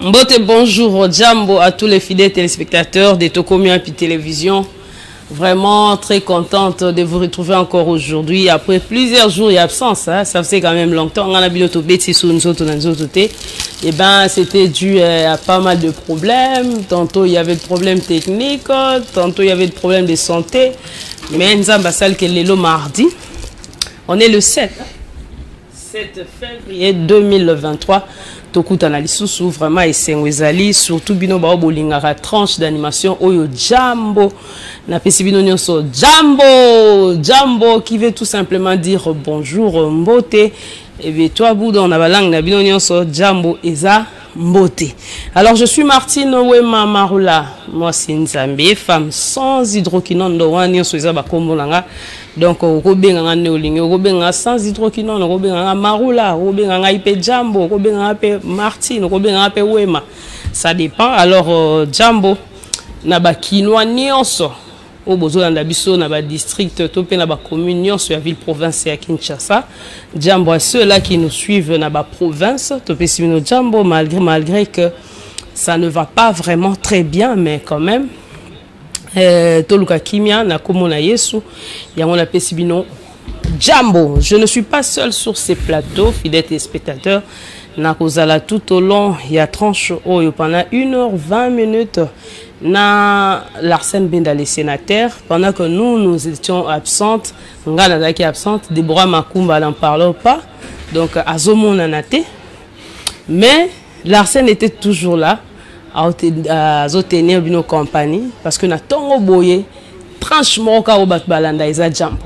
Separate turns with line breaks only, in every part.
Mbote, bonjour, Jambo à tous les fidèles téléspectateurs de Tokomi et Télévision. Vraiment très contente de vous retrouver encore aujourd'hui après plusieurs jours d'absence. Hein. Ça faisait quand même longtemps. On a et ben c'était dû à pas mal de problèmes. Tantôt il y avait des problèmes techniques, tantôt il y avait des problèmes de santé. Mais nous avons que le mardi. On est le 7 février 2023. Tokuta na lisusu vraiment esengwezali surtout bino ba bolingaka tranche d'animation oyo Jambo na pesi bino nyonso Jambo qui veut tout simplement dire bonjour mbote et bien toi boudon na balang na bino nyonso Jambo eza mbote. Alors je suis Martine Wema Marula, moi c'est Nzambe, femme sans hydroquinone do wan nyonso eza ba kombo nanga. Donc, Robenganga Neoling, Robenganga sans hydroquinone, Robenganga Marula, Robenganga Ipe Jambo, Robenganga Ipe Martine, Robenganga Ipe Wema. Ça dépend. Alors, Jambo, Naba Kinoa Nyonso, au besoin d'Abisso, Naba district, Topé Naba commune, Nyonso, la ville province à Kinshasa. Jambo à ceux-là qui nous suivent, Naba province, Topé Simino Jambo, malgré que ça ne va pas vraiment très bien, mais quand même. Toluka Kimia, Nakomona Yesu, Yamona Pesibino, Jambo. Je ne suis pas seul sur ces plateaux, fidèles téléspectateurs. Nakozala tout au long, il y a tranche pendant 1h20, na Larsen Benda, les sénateurs. Pendant que nous étions absentes, Ngana qui est absente, Deborah Makumba n'en parle pas. Donc, Azomo Nanate. Mais Larsen était toujours là. À soutenir nos compagnies parce que na tongo boye franchement ka obat balanda eza Jambo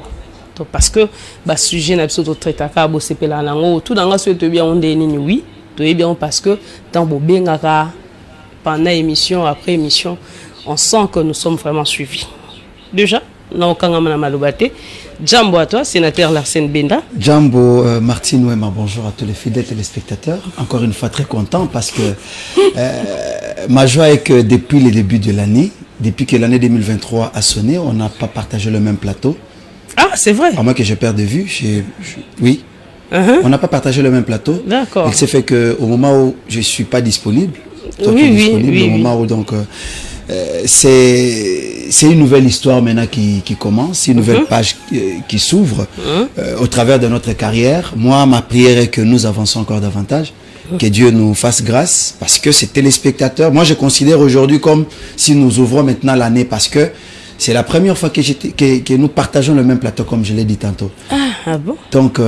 parce que ba sujet na biso to traiter ka bo sepela nango tout dans ce bien on déni oui to bien parce que tant bo bengaka pendant émission après émission on sent que nous sommes vraiment suivis déjà na okanga na malobate. Jambo à toi, sénateur Larsen Benda.
Jambo, Martine Wema, bonjour à tous les fidèles téléspectateurs. Encore une fois, très content parce que ma joie est que depuis le début de l'année, depuis que l'année 2023 a sonné, on n'a pas partagé le même plateau.
Ah, c'est vrai.
À moins que je perde de vue, oui. On n'a pas partagé le même plateau.
D'accord.
Il s'est fait qu'au moment où je ne suis pas disponible, toi tu es disponible, au moment où donc... c'est une nouvelle histoire maintenant qui commence, une nouvelle page qui s'ouvre au travers de notre carrière. Moi, ma prière est que nous avançons encore davantage, que Dieu nous fasse grâce, parce que ces téléspectateurs, moi je considère aujourd'hui comme si nous ouvrons maintenant l'année, parce que c'est la première fois que nous partageons le même plateau, comme je l'ai dit tantôt.
Ah bon?
Donc...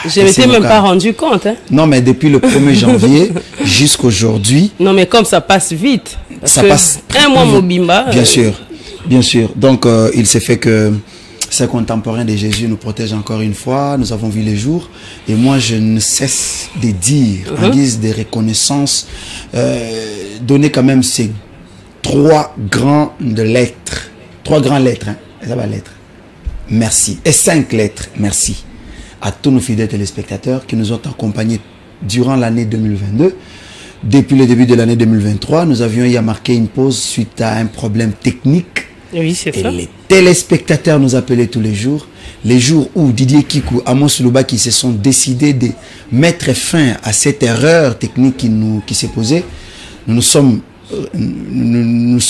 je ne m'étais même pas rendu compte. Hein.
Non, mais depuis le 1er janvier jusqu'aujourd'hui...
Non, mais comme ça passe vite.
Ça passe...
Un mois Mobimba.
Bien sûr, bien sûr. Donc, il s'est fait que ces contemporains de Jésus nous protègent encore une fois. Nous avons vu les jours. Et moi, je ne cesse de dire, en guise de reconnaissance, donner quand même ces trois grandes lettres. 3 grandes lettres. Hein. Ça va lettres. Merci. Et 5 lettres. Merci. À tous nos fidèles téléspectateurs qui nous ont accompagnés durant l'année 2022. Depuis le début de l'année 2023, nous avions eu à marquer une pause suite à un problème technique.
Oui, c'est ça.
Et les téléspectateurs nous appelaient tous les jours où Didier Kikou, Amos Luba qui se sont décidés de mettre fin à cette erreur technique qui s'est posée. Nous sommes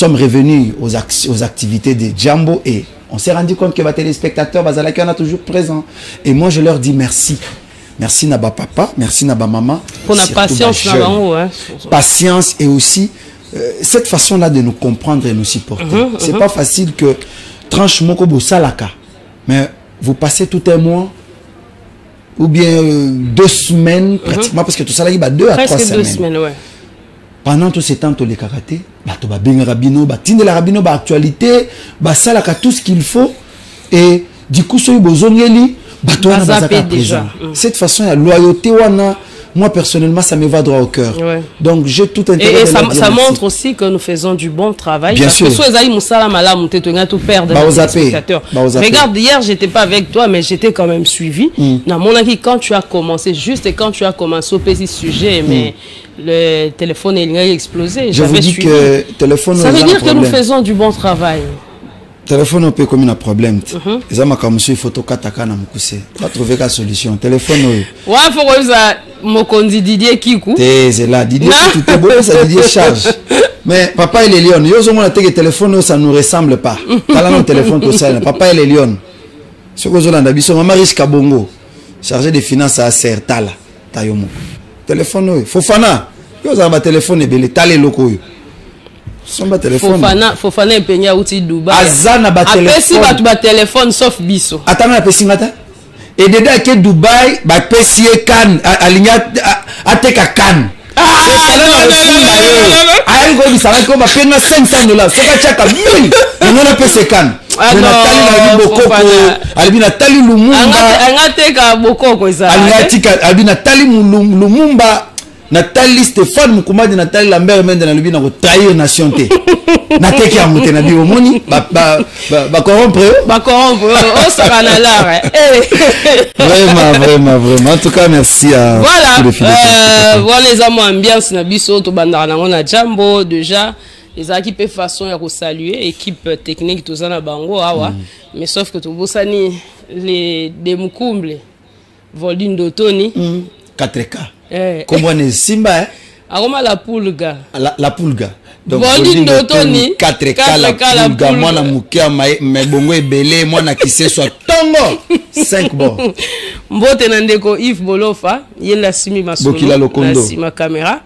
revenus aux activités de Jambo et on s'est rendu compte que les téléspectateurs, on a toujours présent. Et moi, je leur dis merci. Merci Naba Papa, merci Naba Maman.
Pour la patience,
patience et aussi cette façon-là de nous comprendre et nous supporter. C'est pas facile que tranche Mokobo Salaka, mais vous passez tout un mois ou bien 2 semaines pratiquement, parce que tout ça là, il y a 2 à 3 semaines.
2 semaines, ouais.
Pendant tout ce temps, les karaté, bah bien rabino, bah tinde la rabino, bah actualité, bah ça là tout ce qu'il faut et du coup ce bozongeli, bah toi na bazaka présent. Cette façon la loyauté wana, moi personnellement ça me va droit au cœur. Ouais. Donc j'ai tout intérêt.
Et ça montre aussi que nous faisons du bon travail.
Bien sûr.
Parce que soit Moussala Malam, tu as tout perdre. Regarde, hier j'étais pas avec toi, mais j'étais quand même suivi. Dans mon avis, quand tu as commencé, juste quand tu as commencé au petit sujet, mais le téléphone est explosé.
Je vous dis que téléphone.
Ça veut dire que nous faisons du bon travail.
téléphone on peut comme un problème. Les hommes comme monsieur il faut tokataka na mukuse. Pas trouver la solution. Téléphone oui.
Ouais, faut que ça Mokondi Didier Kikou.
C'est là Didier tout est beau ça Didier charge. Mais papa il est lion. Yo zo mona teke téléphone ça nous ressemble pas. Kala mon téléphone tout ça. Papa il est lion. Ce que zo landa biso maman risque bongo. Chargé de finances à Sertala. Tayomo. Téléphone oui. Fofana. Yo za ba téléphone belé talé loko yo. Somba téléphone.
Fofana penya outi Dubaï.
Azana ba téléphone.
Apesi ba téléphone sauf biso.
Attends apesi ngata. Et dedans que Dubaï ba pesi kan alinya ateka kan. Aïe go bisala ko ba pena $500. Soka chaka 1000. On a pesi kan. Natali na bokoko. Albina tali lumumba.
Angateka bokoko ça.
Albina tali lumumba. Nathalie Stéphane Moukoumadi Nathalie Lambert Mende na lubi na ko trahir nation te. Na teki ya moté na bibo moni ba corrompre
o sera na l'art.
Vraiment en tout cas merci à
voilà voilà les amis ambiance na biso to bandara na ngona Jambo déjà les équipes façon ya ko saluer équipe technique to zana bango awa mais sauf que to bosani les Demukumble Voldine Dotoni
4K. Comment est Simba
Aroma la Pulga.
La Pulga.
Donc Voldine Dotoni
4K la Pulga. Moi na mukia mais bongo ebele moi na kisse soit tongo 5 bon.
Mbote na ndeko Yves Bolofa yela simi masolo.
Bokila lokondo.
Sima caméra.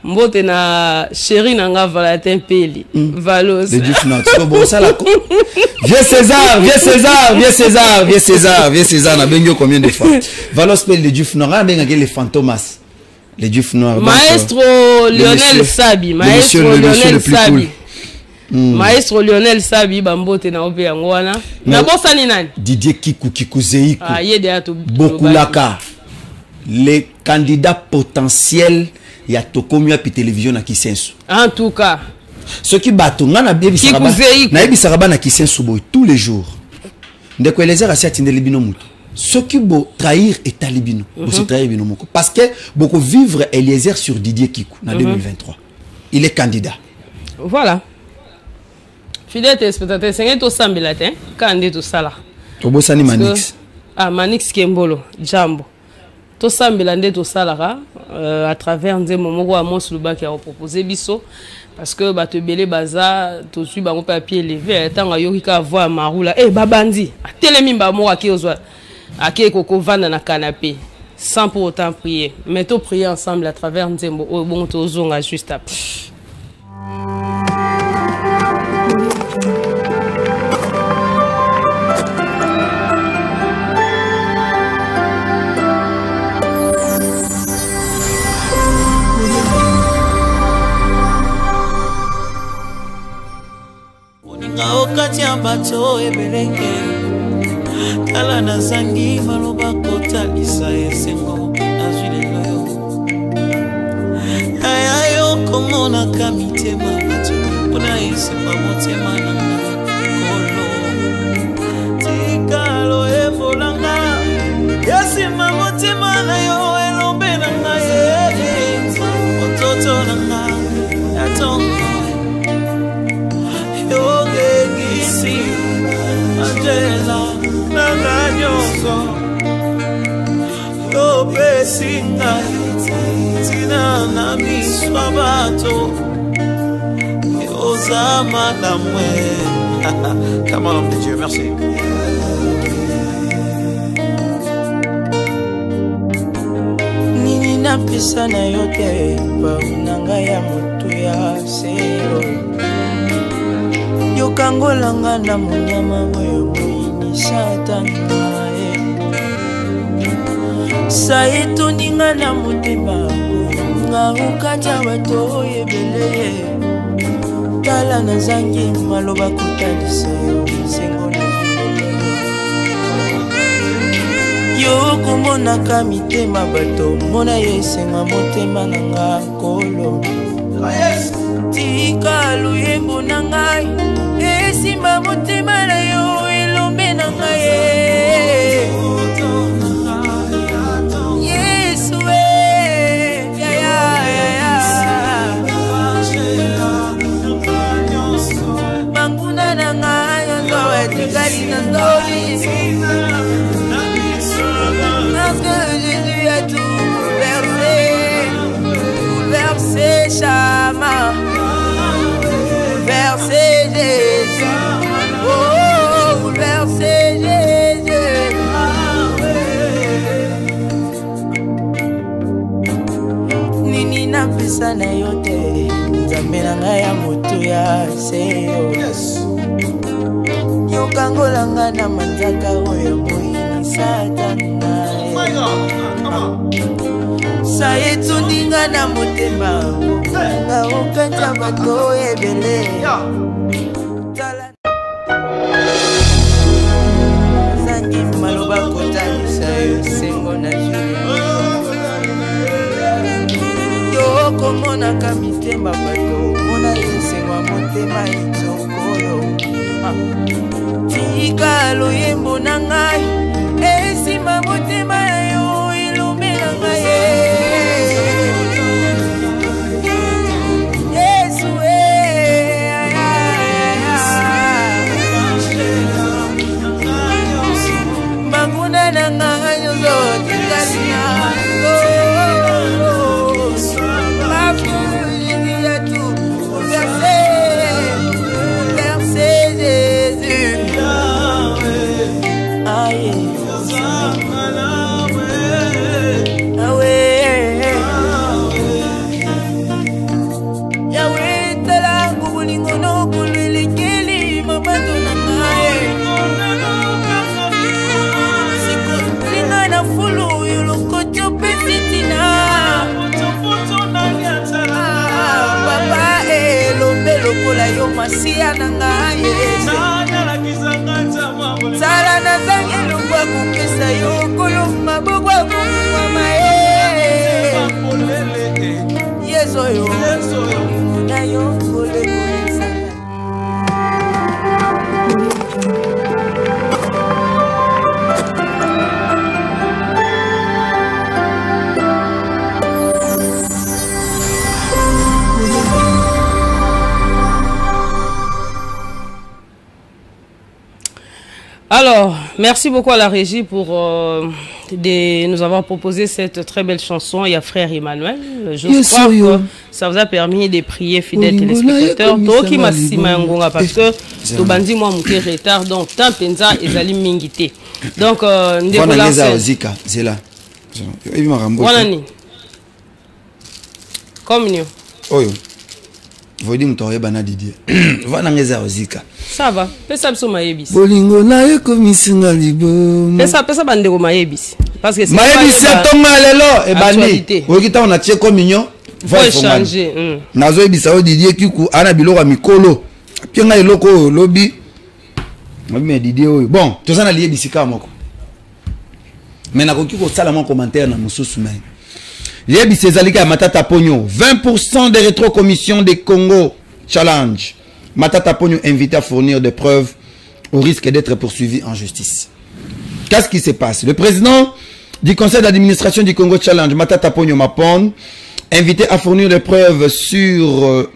Mbote na chéri nanga Valentin Peli. Valos.
Le Diouf na bon ça la. Viens César na bengo combien de fois. Valos Peli le Diouf na benga les fantomas. Les Diouf noirs.
Maestro Lionel Sabi, Maestro Lionel Sabi. Maestro Lionel Sabi bambote na ope yango wana. Na bosa ni nani?
Didier Kikou Zeikou.
Ah yede ato
Bokulaka. Les candidats potentiels ya tokomi ya télévision na Kisensu.
En tout cas,
ce qui bato ngana bebi saraba. Na yebi saraba na Kisensu boy tous les jours. Ndeko Eliezer asi atindeli bino mutu. Ce qui veut trahir est talibino. Parce que beaucoup vivre Eliezer sur Didier Kikou en 2023. Il est candidat.
Voilà. Fidèle téléspectateur, c'est un sambi latin. Candidat tout ça là.
Tobosani Manix.
Ah Manix Kembolo, Jambo. Tout sambi landé tout ça là. À travers un moment où Amos Luba qui a proposé biso. Parce que bah te belé baza, tout suit bah mon papier élevé. Tant à yorika voir Maroula. Eh babandi. Télémi bah moi qui ose. Ake koko vanda na canapé sans pour autant prier. Mais to prier ensemble à travers Nzembo au bon to zonga juste après.
Oninga okatia bato ebelenge. Kala na zangi maloba kotalisa esengo azwilelo yo ayayo komona kamitema bato pona esemba motema nanga kolo tikalo evolanga yasimba motema na yo elombe nanga ye ototo nanga yatonga yoge gisi Angela Singa Tina na miswa bato Yoza madame. Come on, Dieu, merci. Nini na pisa na yote Paunanga ya mutu ya seo Yokangolanga na munyama wewe Mwini satana Saito ninga na mutema Nga ukata wato yebele Tala na zangi maloba kutalise Sengo na Yoko mona kamitema bato Mona yesenga motema nga kolo Tika luyembo na ngai Esimba motema na yo Elombe na ngai Jésus. Oh, bouleversé Jésus. Nini na pesa na yote, nzambe na ngai ya moto ya seyo. Yokangolanga na manzaka oyo moyini satana. Sa etundinga na motema, nga okanja bato ebele. Zangi maloba kotalisa yo sengo na juri. Yo komonaka mitema bato, mona esengo motema itokolo. Tika loyembo na ngai, esima motema yo ilumbi na ngai. Yesu maguna na ngai yozo tikalina. Masia nanga Yesu Sala na zange lungwa kupesa yo Koloma bogwa kumama Yesu yo Na yo kole
Alors, merci beaucoup à la régie pour nous avoir proposé cette très belle chanson. Il y a frère Emmanuel. Je crois que ça vous a permis de prier, fidèles téléspectateurs. Toki Massima Ngonga parce que Tobandi moi mouké retard donc tant penza ezali mingité. Donc
ndeko Zika, c'est là.
Wanani. Communion.
Oyo. Vodi mtoye bana Didier. Wana ngeza Zika.
Ça va. Pesa biso mayebisi.
Bolingo na ye komisinga libo.
Pesa bandeko mayebisi. Parce que c'est
mayebisi atonga lelo e bandi. Okita on a tie communion.
Faut changer.
Nazo ebisa o Didier kiku ana biloko mikolo. Pienga eloko lobi. Mami Didier oyo. Bon, tozana liyebisi ka moko. Mais nakoki ko sala mon commentaire na mususu mai. Liyebisi ezalika Matata Pogno, 20% des rétrocommissions des Congo Challenge. Matata Pogno invité à fournir des preuves au risque d'être poursuivi en justice. Qu'est-ce qui se passe? Le président du conseil d'administration du Congo Challenge, Matata Pogno Mapon, invité à fournir des preuves sur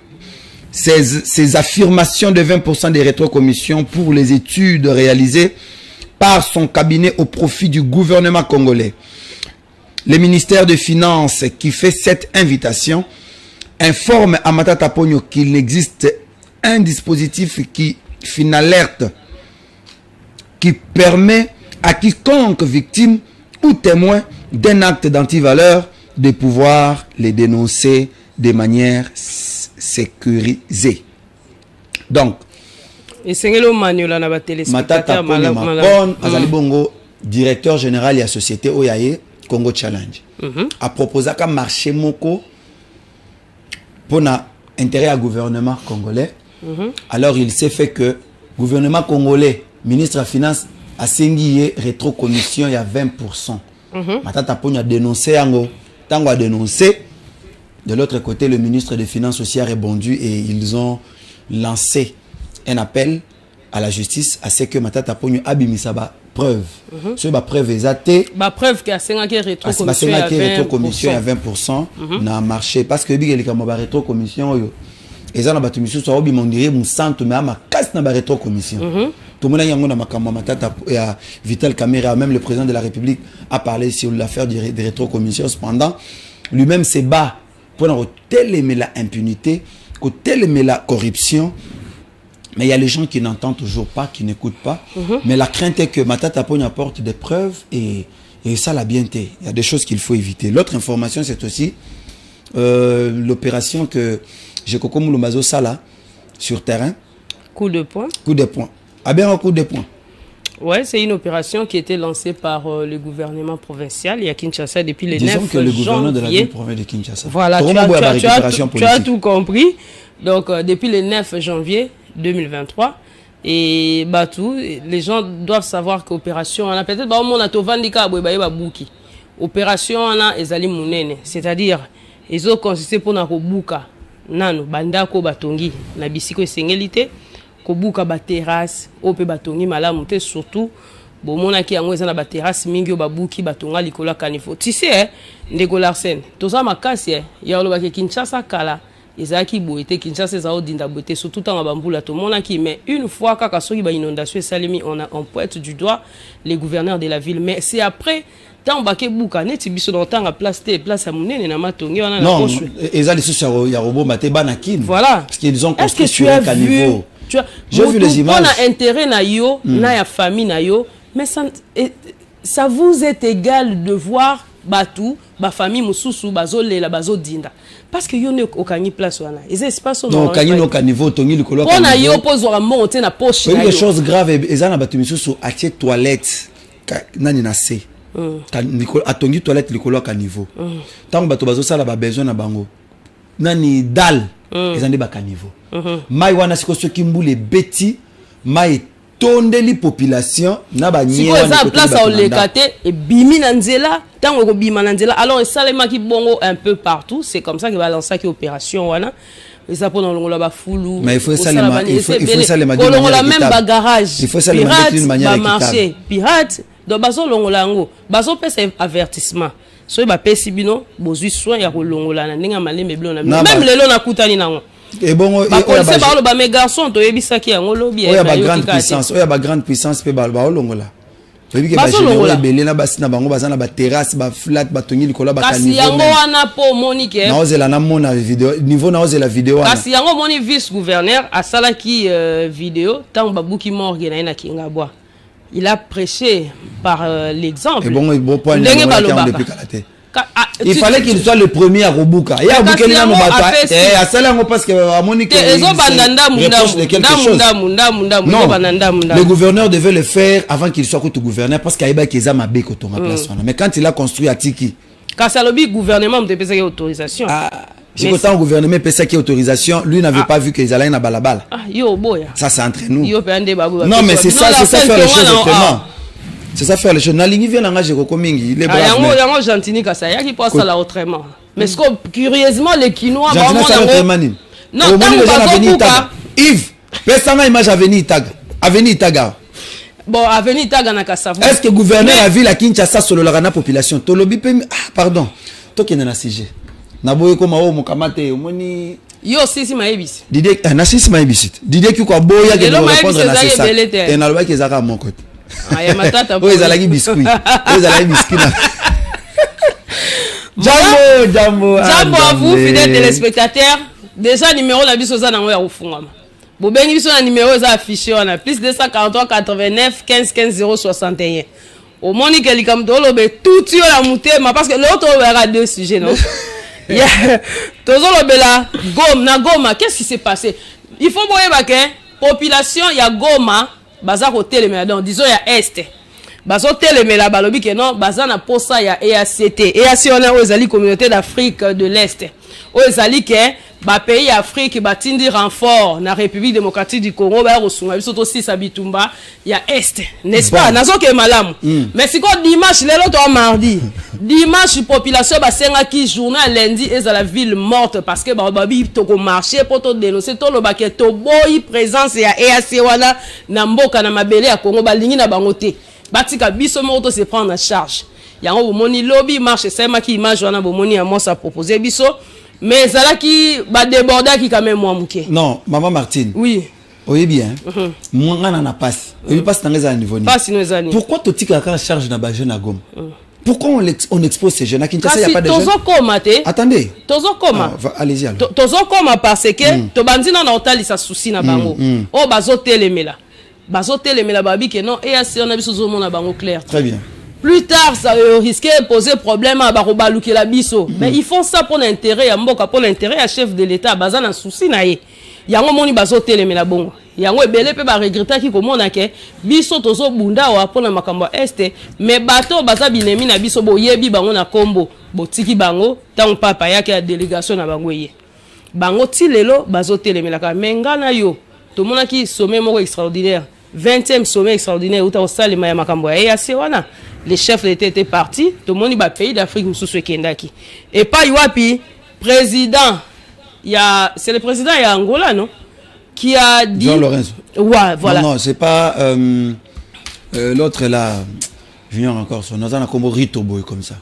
ces affirmations de 20% des rétrocommissions pour les études réalisées par son cabinet au profit du gouvernement congolais. Le ministère des Finances qui fait cette invitation informe à Matata Pogno qu'il existe un dispositif qui fait une alerte qui permet à quiconque victime ou témoin d'un acte d'antivaleur de pouvoir les dénoncer de manière sécurisée. Donc, Matata Pogno Mapon, Azali Bongo, directeur général de la société Oyaye Congo Challenge, a proposé qu'un marché moko pour intérêt à gouvernement congolais. Alors il s'est fait que gouvernement congolais, ministre des Finances, a signé rétrocommission il y a 20%. Matata Pogno a dénoncé, tango a dénoncé. De l'autre côté, le ministre des Finances aussi a répondu et ils ont lancé un appel à la justice à ce que Matata Pogno abimisaba preuve. C'est ma preuve exacte.
Ma preuve qu'il y a 5 rétrocommission
à 20% na marché parce que il y a une rétrocommission et ça na batumisu so obi mondirer mon centre mais ma casse na rétrocommission. Tout le monde a yango na makamba Matata et Vital Kamerhe, même le président de la République a parlé sur l'affaire des rétrocommissions. Cependant, lui-même se bat pour telle la impunité, telle la corruption. Mais il y a les gens qui n'entendent toujours pas, qui n'écoutent pas. Mais la crainte est que Matata Pogna apporte des preuves et ça l'a bien été. Il y a des choses qu'il faut éviter. L'autre information, c'est aussi l'opération que Jekoko Mouloumazo Sala sur terrain.
Coup de poing.
Coup de poing. Ah bien, un coup de poing.
Ouais, c'est une opération qui a été lancée par le gouvernement provincial et à Kinshasa depuis le 9 janvier.
Disons que le gouverneur de la ville provinciale de Kinshasa.
Voilà, tu as tout compris. Donc, depuis le 9 janvier 2023, et Batou, les gens doivent savoir qu'opération, on a peut-être pas au monde à Tovandika, opération, on a Ezali Mounene, c'est-à-dire, ils ont consisté pour Nakobuka, Nano, Bandako Batongi, Nabisiko et Sengelite, Kobuka Bateras, Ope Batongi, Malamoute, surtout, bon, mon aki yango ezana ba terrasse mingi babuki batonga likola kanifo. Tu sais, ndeko Larsen, toza makasi ya lo ba Kinshasa kala. Ezaki boité Kinshasa ezao dinda boité surtout dans bambula to mona qui mais une fois kaka soki ba inondation salimi on pointe du doigt les gouverneurs de la ville mais c'est après tant baké buka neti biso dans temps à place à munene na matongi wana na poche.
Non, ezali sous ya robot maté banakin.
Voilà.
Parce qu'ils ont construit sur un caniveau.
J'ai vu les images. On a intérêt na yo, na ya famille na yo, mais ça vous est égal de voir Batou, ba famille mususu, bazo lela, bazo dinda. Parce que yo ne okani place wana. Ils espace
non, okani no caniveau, tongi le colo.
On a yo pose wa monter na poche.
Il y a des choses graves ezana batu mususu atie toilette nani na se. Atongi toilette le colo caniveau. Tant bato bazo sala ba besoin na bango. Nani dal ezande ba caniveau. Mai wana siko soki mbule beti mai tondeli population na ba nyé wana
ko place au lekate et bimi na nzela tango ko bima na nzela alors esalema ki bongo un peu partout c'est comme ça que va lancer qui opération wana et ça pour longola ba fulu
mais il faut ça les
même ba garage
il faut ça les d'une manière
marché pirate donc bazo longola ngo bazo pesa avertissement so ba pesi bino bozui soin ya ko longola na ndinga malembe blona même lelo na kutani nango.
Et bon,
il y a mes garçons, il y a
une grande puissance, il y a une grande puissance, il y a une grande puissance. Il y a une grande terrasse, une flat, une flat,
kasi yango wana po Monique.
Naoze la namona vidéo, niveau naoze la vidéo.
Kasi yango moni vice gouverneur a salaki vidéo tant babuki morgue na Kingabwa. Il a prêché par l'exemple.
Et bon, point depuis Kalaté. Il fallait qu'il soit le premier à Robuka. Et à Boukelina no bata. Et à cela on parce que à Monique. Non. Le gouverneur devait le faire avant qu'il soit tout gouverneur parce qu'il y a Keza Mabé ko tonga place. Mais quand il a construit à Tiki.
Kasalobi gouvernement de pesa autorisation.
Si autant gouvernement pesa qui autorisation, lui n'avait pas vu qu'ils allaient na balabala.
Yo boya.
Ça c'est entre nous.
Non
mais c'est ça faire les choses autrement. C'est ça faire les choses. Nalingi vient l'engagé au Komingi. Les braves.
Yango gentini kasa yaki passe ça là autrement. Mais ce que curieusement les Kinois
vraiment non, Yves, personne image Avenue Itaga. Avenue Itaga.
Bon, Avenue Itaga na Kasavu.
Est-ce que gouverneur la ville à Kinshasa solo la rana population Tolobi pardon. Toi qui est dans la CG. Naboye koma o mokamate omoni
yo sisi maebisi.
Didier na sisi maebisi. Didier qui ko boya que nous répondre na ça. Et na loba qui ezaka mon côté.
Aya matata.
Oh ezalaki biscuit. Ezalaki biscuit. Jambo
à vous fidèles téléspectateurs. Déjà numéro la biso za nango ya kufungama. Bobengi biso na numéro za affiché on a plus 243 89 15 15 061. Au moni que likamto lobe tout yo la mutema parce que l'autre aura deux sujets non. Tozolo bela Goma, qu'est-ce qui s'est passé? Il faut voir que population ya Goma baza ko telemela donc disons ya est. Bazo telemela balobi que non baza na posa ya EACT. EAC on a aux communauté d'Afrique de l'Est. Aux alliés que ba pays Afrique batindi renfort na République démocratique du Congo ba resunga biso to 6 Bitumba ya est, n'est-ce pas? Nazo ke malamu. Mais si ko dimanche lelo to mardi. Dimanche population ba senga ki journal lundi est à la ville morte parce que ba babi to ko marcher pour to dénoncer to lo ba ke to boy présence ya EAC wana na mboka na mabele ya Congo ba lingi na bango te. Batika biso moto se prendre en charge. Yango bomoni lobby marche sema ki image wana bomoni ya mosa proposer biso. Mais ça là qui va déborder qui quand même moi mouké. Non,
maman Martine.
Oui.
Oui bien. Moi on a passe. Il passe dans les niveau.
Passe nos années.
Pourquoi tu tika quand charge na ba jeune à Goma? pourquoi on expose ces jeunes? À Kinshasa, il n'y a pas de jeunes. Attendez. Allez-y alors.
Tozokoma parce que tobandina na otali sa souci na bango. Oh bazotelemela. Bazotelemela babi que non et asi on a biso zomona bango clair.
Très bien.
Plus tard, ça risquait de poser problème à Barobalouki la biso. Mais ils font ça pour l'intérêt, pour l'intérêt à chef de l'État. Bazan un souci naïe. Yango moni bazote le melabongo. Yango ebele pe ba regretter ki komona ke biso tozo bunda wa pona makambo este. Mais bato baza binemi na biso bo yebi bango na kombo. Botiki bango tant papa yake ya délégation na bango ye. Bango ti lelo bazote le melaka. Menga na yo. To mona ki sommet moko extraordinaire. 20e sommet extraordinaire où ta osale maya makambo ya sewana. Les chefs d'État étaient partis, tout le monde est pays d'Afrique, et pas Iwapi, président, c'est le président de Angola, non? Qui a dit.
Jean Lorenzo.
Ouais, voilà.
Non, c'est pas l'autre là, j'ignore encore son nom, on a comme Rito Boy comme ça.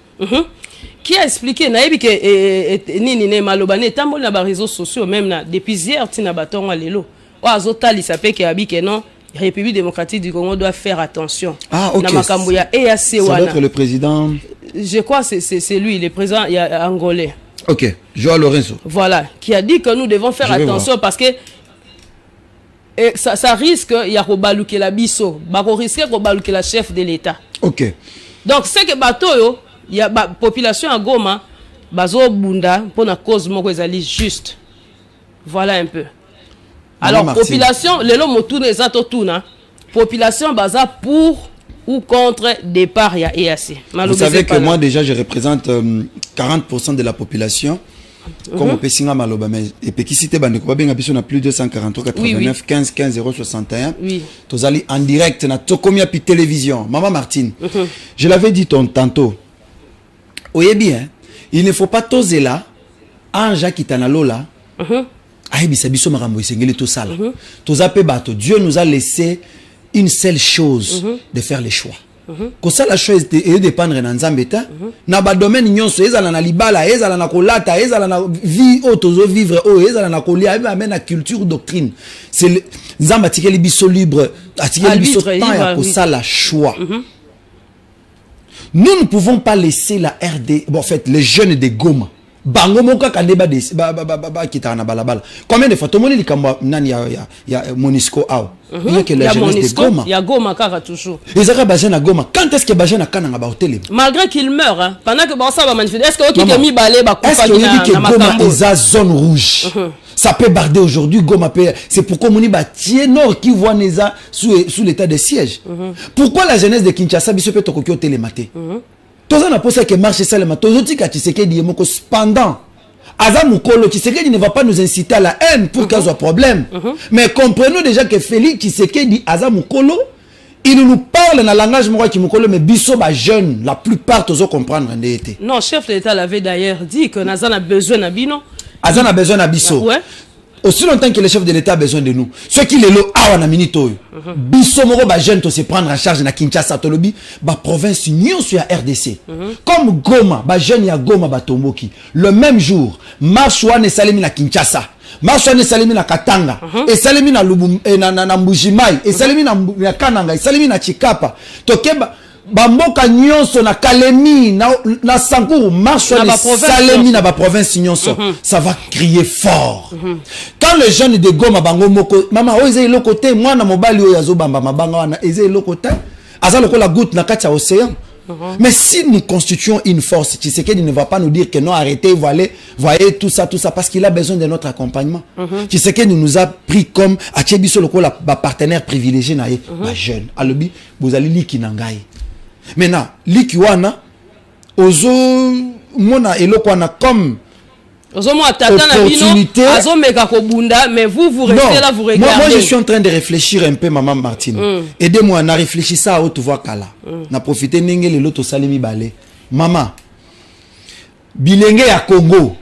Qui a expliqué, naïbi que Nini Malobane, tant bon les réseaux sociaux, même depuis hier, Tina Baton à l'élo. Ou Azotali, ça fait qu'il y a que non. République démocratique du Congo doit faire attention.
Ah, ok.
Ça doit
être le président.
Je crois que c'est lui, le président angolais.
Ok, Joao Lorenzo.
Voilà, qui a dit que nous devons faire attention parce que ça risque, il y a Robalouké la biso, il risque Robalouké la chef de l'État.
Ok.
Donc, c'est que Batoyo, il y a la population à Goma, Bazo Bunda, pour la cause juste. Voilà un peu. Alors, population, les lots motournes et zatotuna, population basa pour ou contre départ, il y a EAC.
Vous savez que moi, déjà, je représente 40% de la population. Comme on peut signer Maloba, mais et puis qui cite Bandeko, bien on a plus de 243 89 15 15 061. Oui. Tous allez en direct na Tokomia pi télévision. Maman Martine, je l'avais dit tantôt. Oyez bien, il ne faut pas toser là, anja kitanalo là. Dieu nous a laissé une seule chose, de faire les choix. Quand ça la chose est dépendre de Nzambeta, na ba domaine nyonso ezala na libala, ezala na kolata, ezala na vie otozo vivre o ezala na kolia, même na culture doctrine. C'est Nzamba tikeli biso libre, atikeli biso temps pour ça la choix. Nous ne pouvons pas laisser la RD, bon en fait les jeunes de Goma. Bango moka kandeba de kitana balabala. Combien de fois tout le monde dit nani ya Monisco ao. Il y a que la jeunesse de Goma.
Il y a Goma kaka toujours.
Les Arabes bajen à Goma. Quand est-ce que bajen à Kananga ba hôtel? Malgré
qu'il meurt hein, pendant que ba ça va manifester. Est-ce que qui a mis balé ba
coupa na Goma? Est-ce que Goma est à zone rouge? Ça peut barder aujourd'hui Goma peut. C'est pourquoi moni ba tie nord qui voit Neza sous l'état de siège. Pourquoi la jeunesse de Kinshasa biso peut tokokyo télématé? Tous on a posé que marche ça le matin. Cependant, Azamukolo Tshisekedi ne va pas nous inciter à la haine pour qu'il y ait un problème. Mais comprenons déjà que Félix Tshisekedi Azamukolo, il nous parle dans le langage moi qui mukolo mais biso ba jeune, la plupart tous comprendre en été.
Non, chef de l'État l'avait d'ailleurs dit que Nazan a besoin d'abino.
Azan a besoin d'abiso. Ouais. Aussi longtemps que le chef de l'État a besoin de nous. Ceux qui les lo awa na minito. Biso moro ba jeune to se prendre en charge na Kinshasa tolobi ba province union sur la RDC. Comme Goma, ba jeune ya Goma ba tomboki. Le même jour, marche ne salemi na Kinshasa. Marche ne salemi na Katanga. Et salemi na Lubum na Mbujimai. Et salemi na Kananga. Et salemi na Chikapa. Tokeba Bamboka nyonso na Kalemi na Sankuru marche na Salemi na ba province nyonso ça va crier fort. Quand les jeunes de Goma bango moko mama o ezé le côté moi na mobali o yazo bamba mabanga wana ezé le côté aza lokola goutte na kati ya océan. Mais si nous constituons une force, Tshisekedi ne va pas nous dire que non, arrêtez, voyez tout ça, parce qu'il a besoin de notre accompagnement. Tshisekedi nous a pris comme Achebiso lokola partenaire privilégié na ye, ba jeune. Alobi, vous allez liki nangai. Maintenant, likiwana, ozo mona elokwana comme opportunité.
Mais vous restez là, vous regardez.
Moi, je suis en train de réfléchir un peu, maman Martine. Aidez-moi, on a réfléchi ça à haute voix kala. On a profité n'engel et l'autre salimi balé. Maman, bilenge à Congo.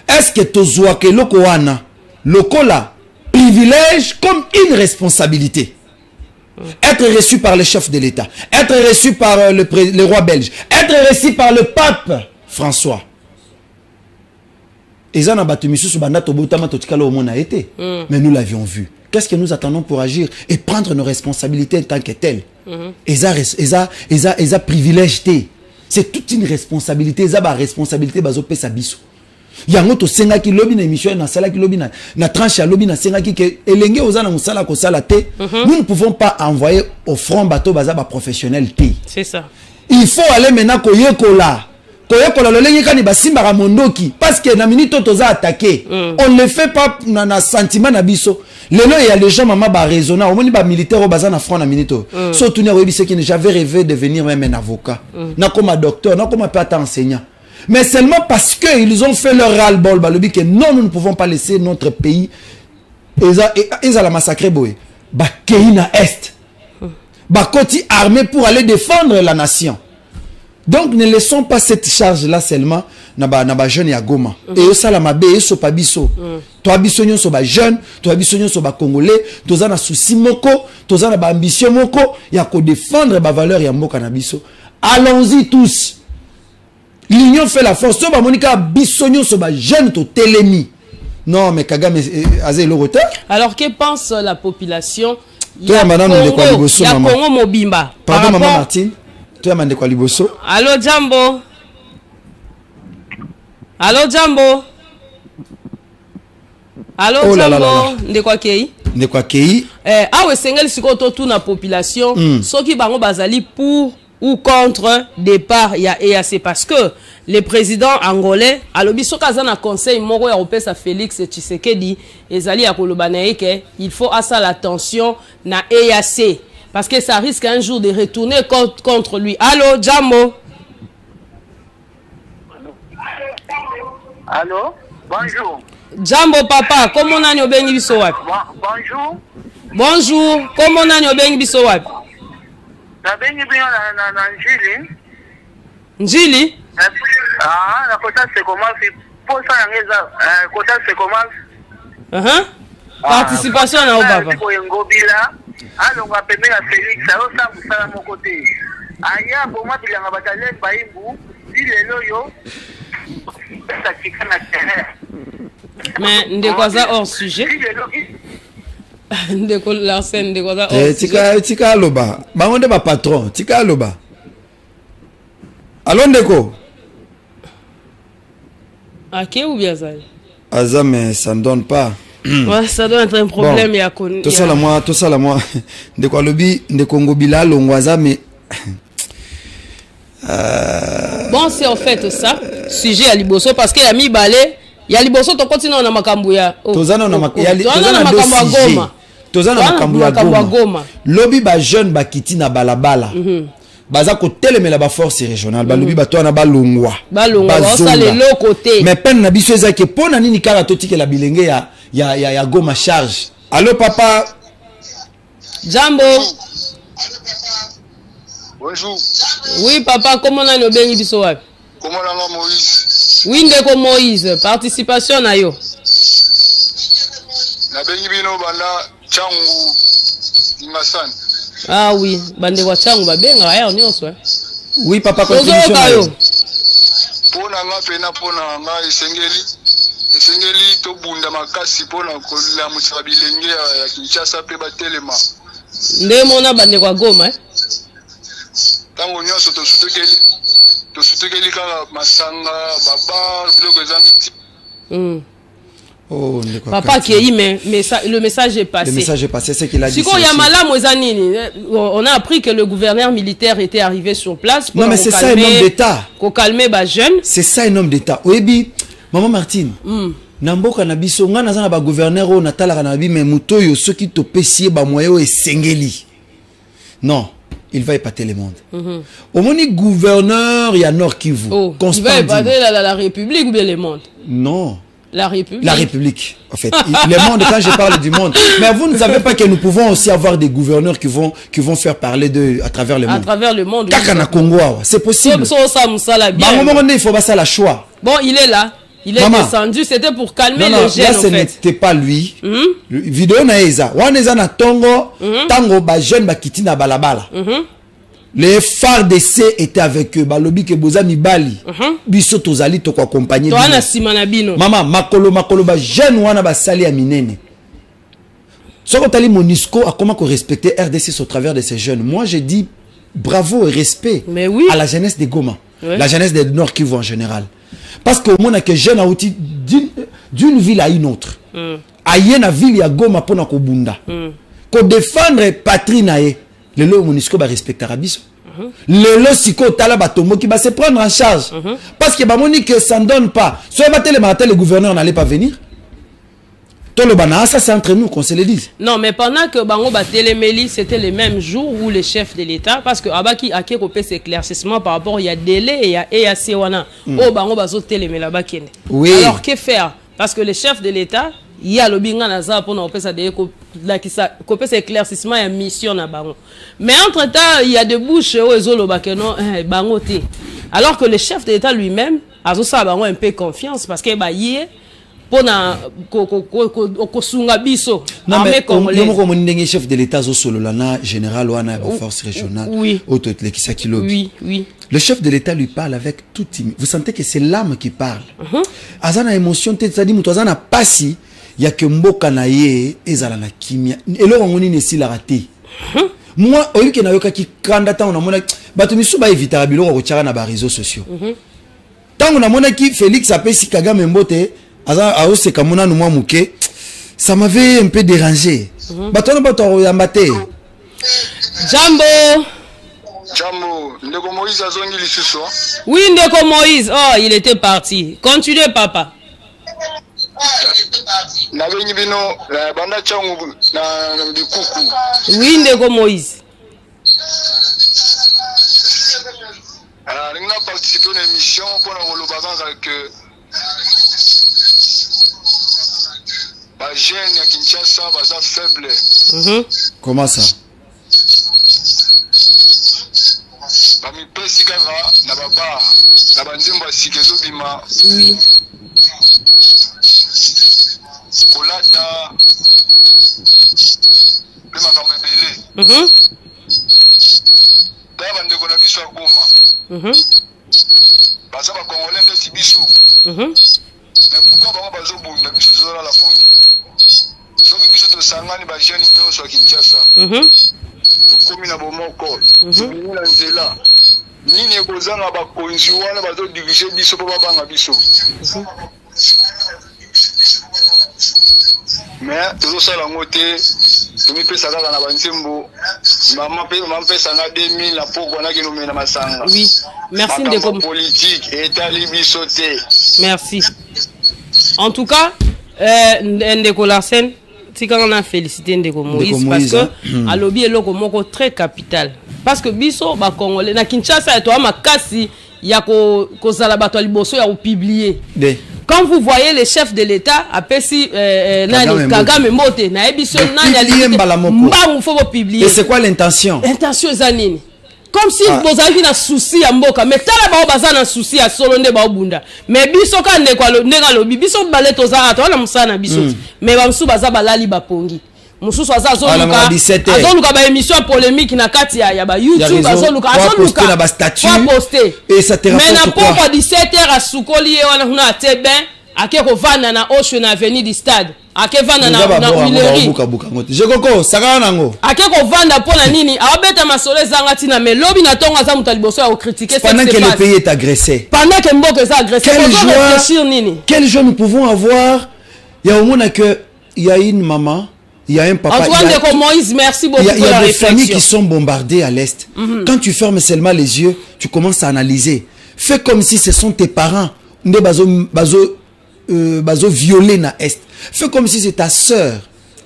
Est-ce que tozoa que lokowana, lokola, privilège comme une responsabilité? Être reçu par le chef de l'État, être reçu par le roi belge, être reçu par le pape François. Mais nous l'avions vu. Qu'est-ce que nous attendons pour agir et prendre nos responsabilités en tant que telles? Ils ont privilégié. C'est toute une responsabilité. Ça va responsabilité bazo pesa biso. Yango to senga ki lobby na émission na sala ki lobby na tranche ya lobby na senga ki ke elenge oza na musala ko sala te. Nous ne pouvons pas envoyer au front bateau baza ba professionnel te.
C'est ça.
Il faut aller maintenant koyekola. Koyekola lolenge kani basimba ka mondoki parce que na minute toza attaqué. On ne le fait pas na sentiment na biso. Lelo il y a les gens maman ba raisonner, au moins ba militaire au baza na front na minute. Surtout ne rebi ce qui j'avais rêvé de devenir même un avocat. Na comme un docteur, na comme un père enseignant. Mais seulement parce qu'ils ont fait leur ras-le-bol, que non, nous ne pouvons pas laisser notre pays. Ils ont massacré Boé. Keina Est. Koti armé pour aller défendre la nation. Donc ne laissons pas cette charge-là seulement na jeune ya Goma. Et ça la mabe, so pa biso. Toi biso nyon so ba jeune, toi biso nyon so ba congolais, toza na souci moko, toza na ba ambition moko, ya ko défendre ba valeur ya mboka na biso. Allons-y tous. L'union fait la force. Soba Monica Bissonio soba jeune to télémi. Non mais Kagame azé le retard. Alors
que pense la population?
Toi madame de quoi liboso maman.
Congo Mobimba.
Pardon maman Martine. Toi madame de quoi liboso.
Allô Jambo. Allô Jambo. Allô Jambo. De quoi kei?
De quoi kei?
Ah sengel sikoto tout na population. Soki bango bazali pour ou contre départ ya EAC parce que le président angolais alobi soka za na conseil moko ya opesa Félix Tshisekedi ezali ya koloba na eke il faut asala attention na EAC parce que ça risque un jour de retourner contre lui. Allô Jambo.
Allô, bonjour.
Jambo papa, comment nani obengi biso wapi?
Bonjour.
Bonjour, comment nani obengi biso wapi?
Nabengi bien na Njili.
Njili?
Ah, na kota se commence pour ça ngeza kota se commence.
Participation na papa.
Ko ngobila. Alors on va permettre à Félix ça ça musala mon côté. Aya pour moi bilanga batale baimbu, si lelo yo. Ça tikana terrain.
Mais ndeko za hors sujet. Ndeko la scène ndeko za hors
sujet. Tika loba. Bangonde ba patron, tika loba. Allô ndeko.
Ok ou bien ça?
Aza mais ça ne donne pas.
Ouais, ça doit être un problème ya kon.
Tout ça la moi. Ndeko lobi ndeko ngobila longwaza mais
bon, c'est en fait ça, sujet à Liboso, parce qu'il y a mis balé, il y a Liboso, tu continues dans Makambouya.
Tozana na Goma. Tozana na Goma. Lobby ba jeune ba kiti na balabala. Baza ko telemela ba force régionale, ba lobby ba to na ba longwa.
Ba longwa, ça les l'autre côté.
Mais peine na biso ezaki pona nini kala totike la bilenge ya Goma charge. Allô papa.
Jambo.
Bonjour.
Oui, papa, comment on a le béni biso wapi?
Comment on a Moïse?
Oui, ndeko Moïse, participation na yo.
Na béni bino banda changu Imasan.
Ah oui, bande wa changu ba benga ya nyonso.
Oui, papa, contribution na yo.
Pona nga pena pona nga esengeli to bunda makasi pona kola musaba bilenge ya Kinshasa pe batelema.
Ndemo na bande kwa Goma
Tango nyonso tosutekeli kaka masanga baba biloko ezangi.
Oh,
papa qui est mais le message est passé.
Le message est passé, c'est qu'il a dit.
Siko Yamala Mozanini, on a appris que le gouverneur militaire était arrivé sur place pour
non mais c'est ça un homme d'État.
Pour calmer ba jeune.
C'est ça un homme d'État. Oyebi, maman Martine. Namboka na biso nga na ba gouverneur o natala na bi mais mutoyo soki to pesie ba moyo esengeli. Non. Il va épater le monde. Au moins, gouverneur, il y a Nord Kivu.
Oh, il va épater la République ou bien le monde?
Non.
La République.
La République, en fait. Le monde, quand je parle du monde. Mais vous ne savez pas que nous pouvons aussi avoir des gouverneurs qui vont faire parler d'eux à travers le monde.
À travers le monde.
Kakana Congo, c'est possible. Il faut passer la choix.
Bon, il est là. Il est descendu, c'était pour calmer les jeunes.
Là, ce n'était pas lui. Vidéo na eza. Waneza na tongo, tango ba jeune ba kiti na balabala. Les phares d'essai étaient avec eux. Balobi ke boza mibali. Biso tozali to ko accompagner.
Toi na sima na bino.
Maman, makolo ba jeune wana ba sali ya minene. Soko tali Monisco a comment respecter RDC au travers de ces jeunes. Moi, je dis bravo et respect à la jeunesse de Goma. la jeunesse des Nord Kivu en général. Parce que on a que jeune outil d'une ville à une autre. Aïe na ville ya Goma pona ko bunda. Ko défendre patrie nae. Le lo monisco ba respecter abiso. Le lo siko tala batombo qui va se prendre en charge. Parce que ba moni que ça ne donne pas. Soit ba le gouverneur n'allait pas venir. Ça c'est entre nous qu'on se le dise.
Non, mais pendant que Bango Batelemeli, c'était le même jour où le chef de l'État, parce que Abaki a kopé ses éclaircissements par rapport, il y a délai et à Sewana. Oh, Bango Bazo Telemela Bakene.
Oui.
Alors, que faire? Parce que le chef de l'État, il y a le binga naza pour nous couper ses éclaircissements et mission na Bango. Mais entre-temps, il y a des bouches où ils ont le Bango T. Alors que le chef de l'État lui-même, a Bango un peu confiance parce que pona kosunga biso
armée congolaise chef de l'état zo solo lana général wana force régionale auto les qui
oui
le chef de l'état lui parle avec tout vous sentez que c'est l'âme qui parle azana émotion tête ça dit muto azana pasi ya ke mboka na ye ezala na kimia elo ngoni ne sila raté moi oyu ke na yoka ki kanda ta on a mona bato misu ba éviter biloko ko tshaka na ba réseaux sociaux tant on a mona ki Félix apesi Kagame mbote ça m'avait un peu dérangé.
Jambo.
Jambo, Ndeko Moïse a zongi lisusu.
Oui, Ndeko Moïse. Oh, il était parti. Continuez, papa.
Na bengi bino la banda changu na bikuku.
Oui, Ndeko Moïse.
Alors, on a participé à une émission pour le bazar que les jeunes à Kinshasa sont faibles.
Comment ça?
Bami pesi kaka na baba na banzembo sikezo bima.
Oui.
Kolata. Le makambo belé. D'ailleurs bandeko na biso Goma. Baza ba Congolais nde sibiso. Mais pourquoi bango bazo bunda biso tozola la famille? Soki biso tosangani ba jeune nyonso ya Kinshasa. Tokomi na bomoko. Tokomi na nzela. Nini ekozanga bakonzi wana bazo diriger biso po babanga biso. Mais tozosala ngo te tomipesa kaka na banzembo mama pesa na 2000 na poko wana kinomena masanga.
Oui, merci Ndeko
politique etali biso te.
Merci. En tout cas, Ndeko Larsen, si on a félicité Ndeko Moïse parce que à lobby eloko moko très capital. Parce que biso ba Congolais na Kinshasa et toi makasi ya ko zala bato liboso ya publier. Quand vous voyez les chefs de l'État, Kagame Mbote, na ebiso nani ali mbangu faut publier.
Et c'est quoi l'intention?
Intention zanini. Comme si vous avez un souci à Mboka, mais tala ba baza na souci à Solonde ba bunda. Mais biso ka ndeko lobi biso balé tozara to na musana biso. Mais ba musu baza balali ba pongi. Mususu azoluka ba émission polémique na kati ya ba YouTube azoluka
na ba statut
poster
et ça te
mais na poko 17h a sukoli ye wana na tebe akeko vana na Ocean Avenue du stade akevana na Wileri
je koko sakana nango
akeko vanda pona nini abeta masole zanga tina mais lobi na tonga za mutu liboso ya critiquer
pendant que le pays est agressé
pendant que Mboka est agressé
quel joie nous pouvons avoir. Il y a au moins que il y a une maman. Il y a un papa.
Moïse, merci beaucoup.
Il y a des familles qui sont bombardées à l'Est. Quand tu fermes seulement les yeux, tu commences à analyser. Fais comme si ce sont tes parents. Bazo violé na Est. Fais comme si c'est ta sœur.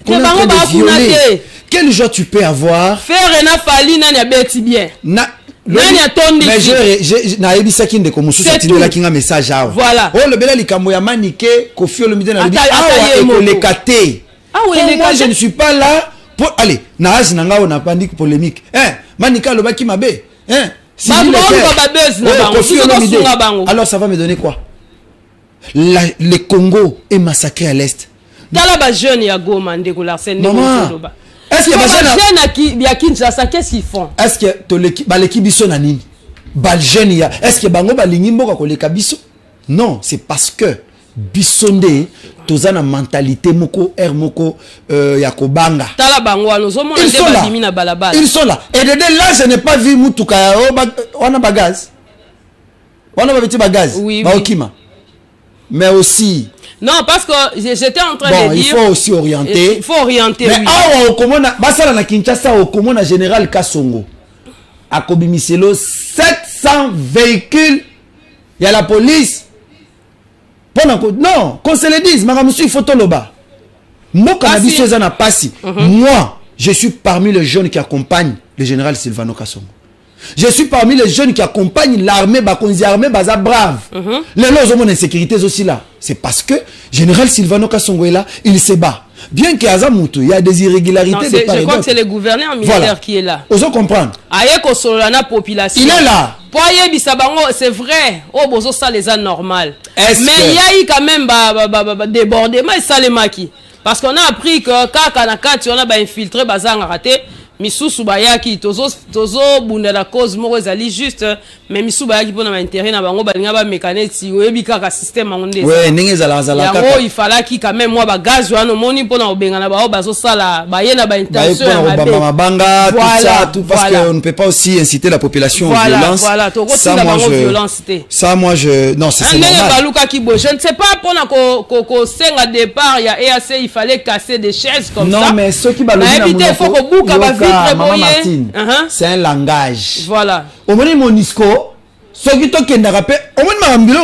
Qu'on est en train de violer. Quel joie tu peux avoir?
Faire Rena Fali nani beti bien. Nani atondi.
Mais je na ebisa kinde ko mususu atinde la kinga message awa.
Voilà.
Oh le bela likambo ya manike ko fiolo mide na bi. Ah ouais, le kate.
Ah oui,
moi je ne suis pas là pour aller. Naaz nanga on a pas dit polémique. Manika le baki mabe. Alors ça va me donner quoi? Le Congo est massacré à l'Est.
Tala ba jeune ya Goma Ndeko Larsen.
Est-ce que ba
jeune ya Kinshasa qu'est-ce qu'ils font?
Est-ce que to l'équipe biso na nini? Ba jeune ya est-ce que bango ba lingi mboka ko leka biso? Non, c'est parce que bisonde tozana mentalité moko moko ya kobanga
tala bango nous
ils sont là et de là je n'ai pas vu mutuka wana bagaz On a petit bagage.
Oui,
Baokima. Mais aussi.
Non, parce que j'étais en train de dire.
Il faut aussi orienter.
Il faut orienter.
Mais oui. Au Komona, Basala na Kinshasa, au Komona général Kassongo. À Kobimiselo, 700 véhicules. Il y a la police. Non, qu'on se le dise, il faut tout le bas. Moi, je suis parmi les jeunes qui accompagnent le général Silvano Kassongo. Je suis parmi les jeunes qui accompagnent l'armée, Bakonzi armée, Baza brave. Les lois de sécurité aussi là. C'est parce que général Silvano Kassongo est là, il se bat. Bien qu'il y il y a des irrégularités.
Non, je crois que c'est le gouverneur militaire qui est là.
Vous comprenez?
Population.
Il est là.
C'est vrai. Oh, bozo ça les a normal. Mais il y a eu quand même débordement et ça les maquis. Parce qu'on a appris que quand on a infiltré Bazang raté. Misusu bayaki tozo bunda la cause moko ezali juste mais misu bayaki pona ma intérêt na bango balinga ba mécanique oyebi kaka système ngonde
ouais ninge zala
kaka il fallait ki quand même moi ba gaz wana moni pona obenga na ba bazo sala baye na ba intention
ya mabanga tout parce que on ne peut pas aussi inciter la population à violence.
Voilà ça moi je non c'est normal. Baluka ki bo je ne sais pas pona ko senga départ ya EAC il fallait casser des chaises comme ça.
Non mais ceux qui balona
éviter faut ko buka ba
Maman Martine, c'est un langage.
Voilà.
Au moment Monisco, ce qui te rappelle, au moment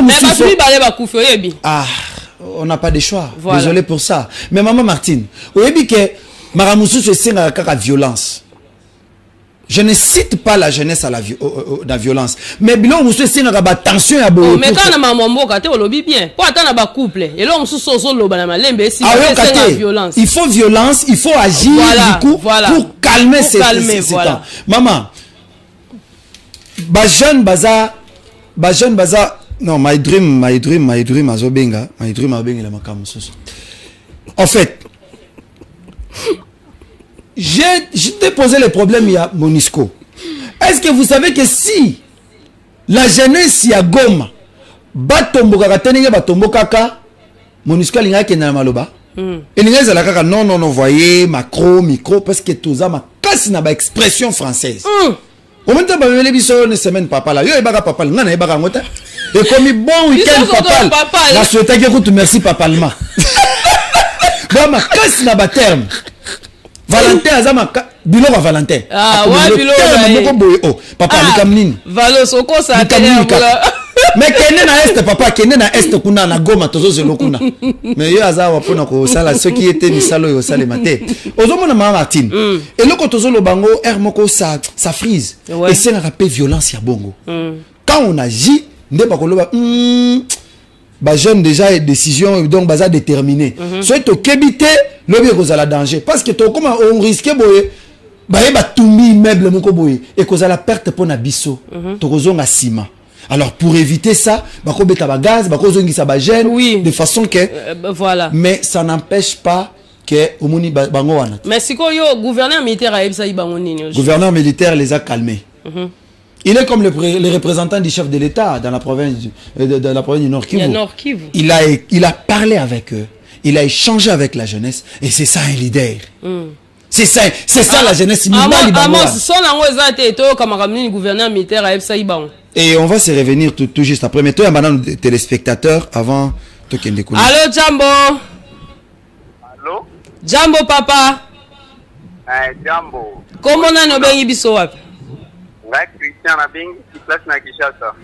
on n'a pas de choix. Voilà. Désolé pour ça. Mais maman Martine, vous savez que Maramoussou c'est la violence. Je ne cite pas la jeunesse à la violence. Mais bilon musu c'est na ba tension ya bo.
Mais quand na maman mboka te olobi bien. Pour attendre ba couple. Et là musu soso loba na malembe si c'est la violence.
Il faut violence, il faut agir du coup pour calmer ces temps. Maman. Ba jeune baza non, my dream azobenga, my dream abenga la makamu soso. En fait, je t'ai posé le problème il y a Monisco. Est-ce que vous savez que si la jeunesse y a Goma batomboka katenenge batombokaka Monisco linga kena maloba et linga za la kaka non voyez macro micro parce que tout ça ma casse na ba expression française. Au moment ba mele biso une semaine papa là yo e baka papa ngana e baka ngota et comme bon week-end papa la souhaite que merci papa allemand. Bon ma casse na ba terme Valentin azama biloko Valentin.
Ah ouais biloko.
Papa likamnini.
Valo soko sa
mais kene na est papa kene na est kuna na Goma tozo zelo kuna. Mais yo azawa pona ko sala ceux qui étaient misalo yo sale maté. Ozomona mama Martine. Et loko tozo lo bango hermoko ça frise. Et c'est un rappel violence ya bongo. Quand on agit nde bakoloba bah jeune déjà décision donc baza déterminé soit to kebité lobi ko la danger parce que to comment on risque boye ba tumbi immeuble moko boye et cause la perte pour na biso to kozonga ciment. Alors pour éviter ça ba ko beta ba gaz ba ko zongisa ba gêne de façon que
voilà mais
ça n'empêche pas que omoni bango wana
mais siko yo gouverneur militaire a ebisa ibango nini
gouverneur militaire les a calmés. Il est comme le représentant du chef de l'État dans la province du Nord Kivu. Il a parlé avec eux. Il a échangé avec la jeunesse. Et c'est ça un leader. C'est ça la jeunesse. Et on va se revenir tout juste après. Mais toi, il y a maintenant des téléspectateurs avant.
Allô, Jambo.
Allô?
Jambo, papa.
Jambo.
Comment on a bien biso wapi?
Christian Abing, qui place na Kishasa.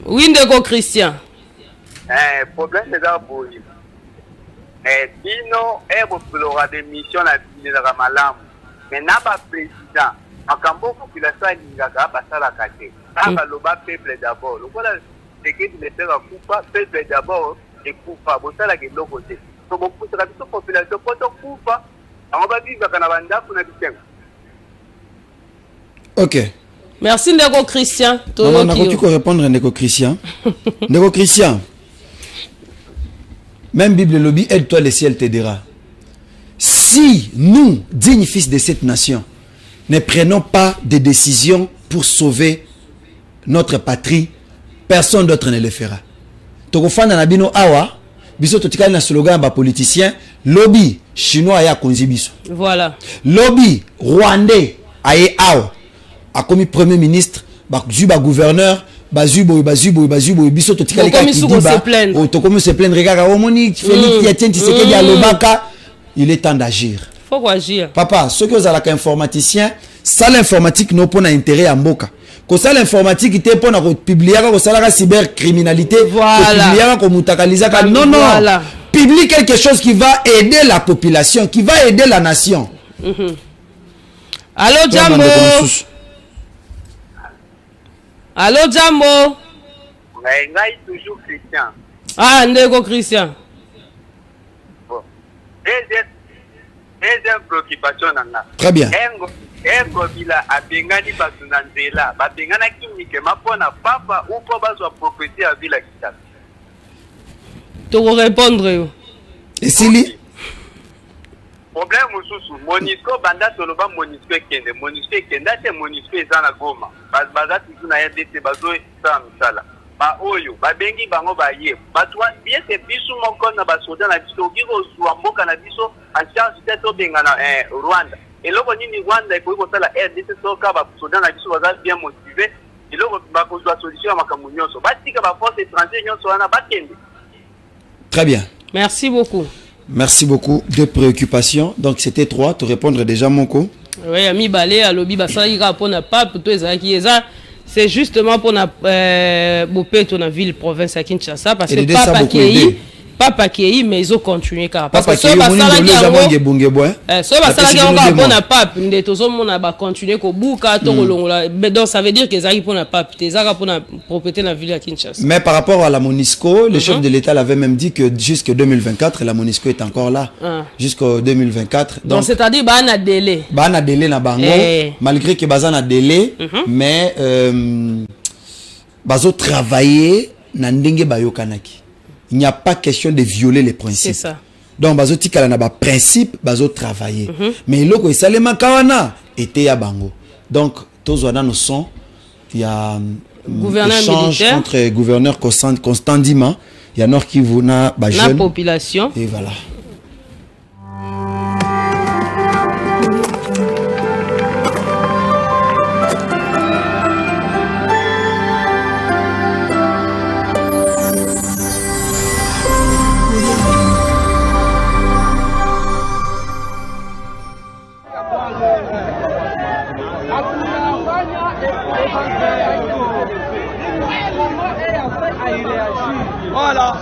Oui, ndeko Christian.
Problème c'est d'abord. Bino aura des missions à la malam. Mais n'a pas président. En Cambo, population a passé la carte. Ça va le bas peuple d'abord. Le voilà, c'est que tu ne fais pas coupa, peuple d'abord et coupa. Bon, ça là qui est de l'autre côté. Donc, on pousse la population pour te coupa. On va vivre à Canavanda pour nous dire.
Ok.
Merci Ndeko Christian.
Non, on a répondre à Ndeko Christian. Ndeko Christian. Même Bible lobby, aide-toi, le ciel t'aidera. Si nous, dignes fils de cette nation, ne prenons pas de décisions pour sauver notre patrie, personne d'autre ne le fera. Tokofana nabino awa, biso totikali na slogan ba politicien, lobby chinois ya konzi biso.
Voilà.
Lobby rwandais aye awa. A commis premier ministre, ba gouverneur, bazubo biso to tikali ka qui dit to comme se plaindre regarde au moni Félix Etienne Tshisekedi à Lobaka, il est temps d'agir.
Faut quoi agir.
Papa, ceux qui ont la informaticien, ça l'informatique n'a pas intérêt à Mboka. Quand ça l'informatique était pour publier que ça la cybercriminalité, publier que mutakaliza non non. Publie quelque chose qui va aider la population, qui va aider la nation.
Allô Jambo. Allô Jambo.
Mais toujours Christian.
Ah, ndeko Christian.
Bon. Deuxième préoccupation nanga.
Très bien.
Engo bila abengani basunanzela, babengana kinike mapona papa ou po bazwa propriété à villa kitaka.
Tu vas répondre.
Et Sili?
Problème sous Monisco banda toloba Monisco kende te Monisco ezana Goma. Baza toujours na RDC bazo ça misala. Ba oyo ba bengi bango ba ye. Batwa bien c'est biso moko na basoda na biso kiko zwa mboka na biso en charge de to bengana Rwanda. Et loko nini Rwanda iko sala RDC so ka ba soda na biso baza bien motivé. Et loko ba ko zwa solution makamu nyonso. Batika ba force étrangère nyonso wana bakende.
Très bien.
Merci beaucoup.
Merci beaucoup. Deux préoccupations. Donc c'était 3. Tu répondre déjà Moko.
Oui, ami balé à lobby basa ira pour na pas pour toi ça. C'est justement pour na bopé ton ville province à Kinshasa parce que Papa qui mais ils ont continué car parce que ça va ça la pour na pape ndeto mona ba continuer ko buka to kolongola donc ça veut dire que ça pour na pape tezaka pour na propriété na ville à Kinshasa.
Mais par rapport à la Monisco, le chef de l'État l'avait même dit que jusqu'en 2024 la Monisco est encore là. Jusqu'en 2024.
Donc c'est-à-dire ba na délai.
Ba na délai na bango malgré que baza na délai mais bazo travailler na ndenge bayokanaki. Il n'y a pas question de violer les principes.
C'est ça.
Donc, bazo tikala na ba principe, bazo travailler. Mais loko isalema kawana était ya bango. Donc, tous nos sont il y a
gouverneur
échange
militaire
entre gouverneur Constant Dima, il y a Nord Kivu na ba jeune.
La population.
Et voilà.
Voilà.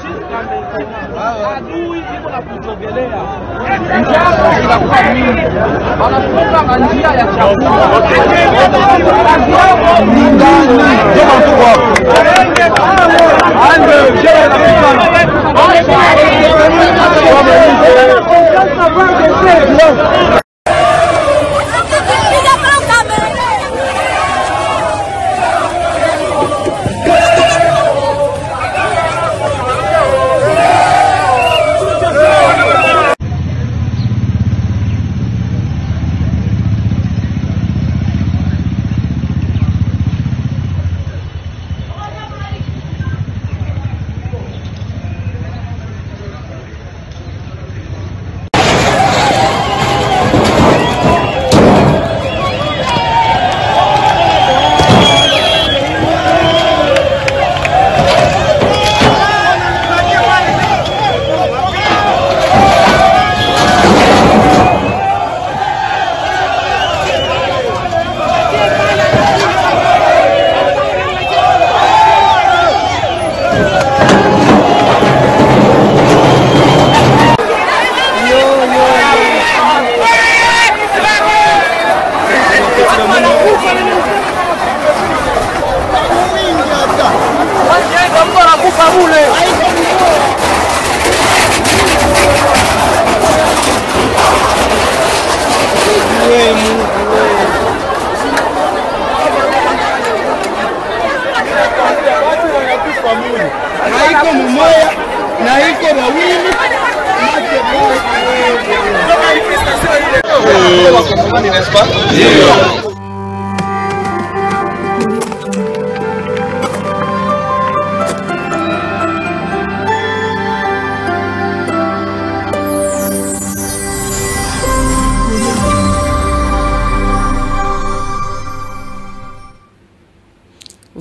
N'est-ce pas?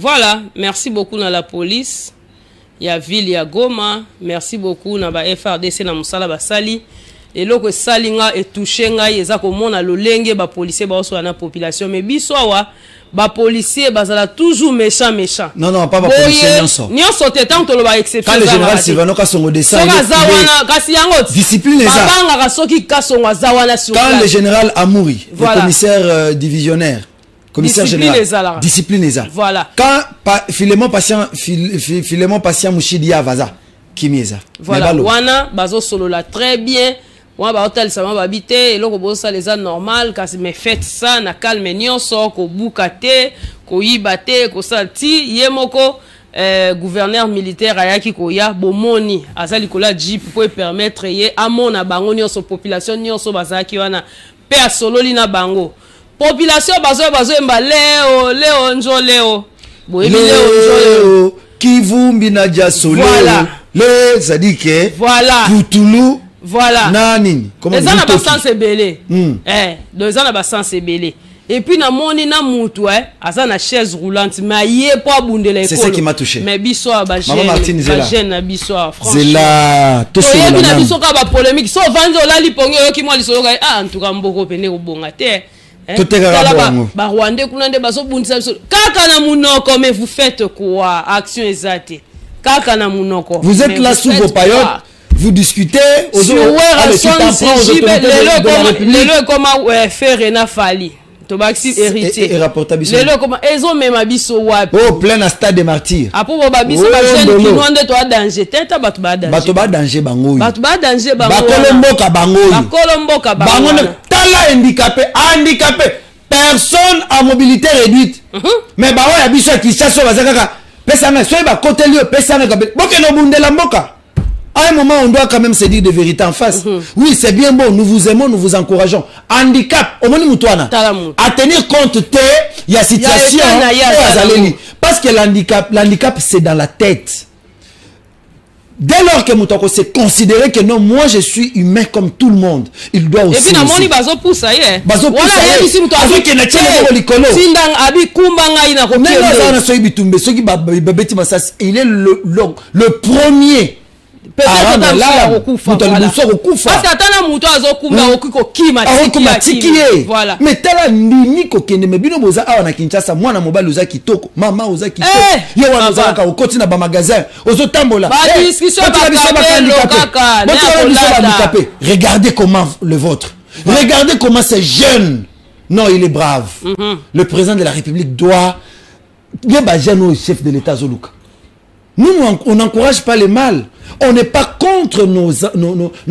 Voilà, merci beaucoup dans la police. Il y a ville, il y a Goma. Merci beaucoup dans la FRDC, dans Moussala Basali. Et là, que Salinga est touché, il y a comme on a le lengue, les policiers, la population. Mais bissoa, les policiers, ils toujours méchants.
Non, non, pas les policiers,
non.
Quand le général Sylvano a son dessin, discipline les Quand le général Amouri, le commissaire divisionnaire, commissaire général, discipline les arts.
Voilà.
Quand Philémon patient Mouchidia Vaza, qui mieza.
Voilà. Wana, bazo solo là très bien. Wana ba hotel ça va habiter et là ko ça les a normal kasi mais faites ça na calme nyonso ko bukate ko yibate ko salti yemoko gouverneur militaire ayaki ko ya bomoni azali ko la jeep pour permettre ye amona bango nyonso population nyonso bazaki wana pe asololi na bango. Population bazo mba leo njo leo boyebi leo njo
Kivumbi na Diasole.
Voilà.
Le Zadike.
Voilà.
Putulu.
Voilà.
Nani. Comment
les gens n'ont pas sens belé. Les gens n'ont pas sens belé. Et puis na moni na mutu asa na chaise roulante mais yé pas bundela école.
C'est ça qui m'a touché.
Mais bisoa ba
Maman Martine Zela.
Jeune bisoa franchement.
Zela tout ça.
Et puis na bisoa ka ba polémique so vanzo la lipongo yo ki mo lisolo en tout cas mboko pene ko bonga te. Ba Rwandais kuna nde baso bundisa biso. Kaka na munoko mais vous faites quoi? Action exacte. Kaka na munoko.
Vous êtes là sous vos paillotes. Vous discutez aux
le comment faire Rena Fali. Tobaxi héritier.
Et rapportabilité.
Le comment ils ont même abisso wapi.
Oh plein à stade de martyrs.
Apo babiso ba jeune qui loin de toi danger. Tenta batu ba danger.
Batu ba danger bango.
Batu ba danger bango.
Bakolomboka bango.
Bakolomboka bango.
Bango tala handicapé. Personne à mobilité réduite. Mais bawo ya biso qui chasse bazaka. Pesanga soy ba côté lieu pesanga ka. Boke no bundela mboka. À un moment, on doit quand même se dire de vérité en face. Oui, c'est bien beau, nous vous aimons, nous vous encourageons. Handicap, au moins, à tenir compte il y a situation. Parce que l'handicap, c'est dans la tête. Dès lors que Moutako s'est considéré que non, moi je suis humain comme tout le monde, il doit aussi.
Et puis, il est
le premier. Parce
voilà.
Mais tala nini kokende me bino boza awa na Kinshasa mwana mobali oza kitoko mama oza kitoko yo wana oza ka okoti na ba magasin ozo tambola regardez comment le vôtre regardez comment c'est jeune. Non, il est brave. Le président de la République doit yeba jeune au chef de l'État Zoluka. Nous, on n'encourage pas le mal. On n'est pas contre nos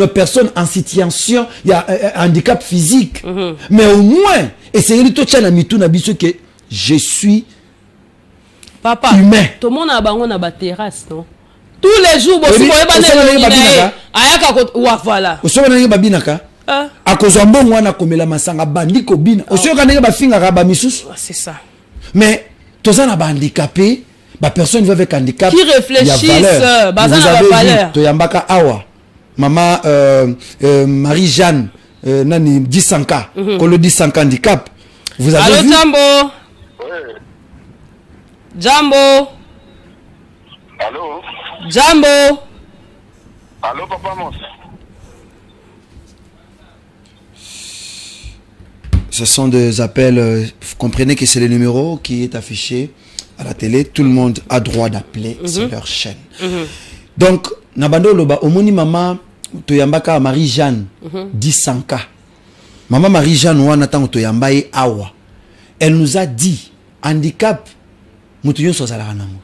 personnes en situation, il y a un handicap physique. Mais au moins, essayez de tout que je suis
papa,
humain.
Tout le monde a une terrasse, non? Tous les jours, voilà. C'est ça.
Mais tous les handicapés. Personne veut avec handicap.
Qui réfléchissent,
vous avez vu, Toyambaka Awa, maman Marie-Jeanne, Nani 10-100K, Kolo 10-100K handicap. Vous avez
allô,
vu?
Jambo. Jambo.
Allô.
Jambo.
Allô, papa Mons.
Ce sont des appels, vous comprenez que c'est le numéro qui est affiché à la télé, tout le monde a droit d'appeler sur leur chaîne. Donc, Nabando Loba, Omoni Mama, Toyambaka Marie-Jeanne, 10-100K. Maman Marie-Jeanne, Ouanatan Toyambaye Awa. Elle nous a dit, handicap, Moutuyon Sozala Nango.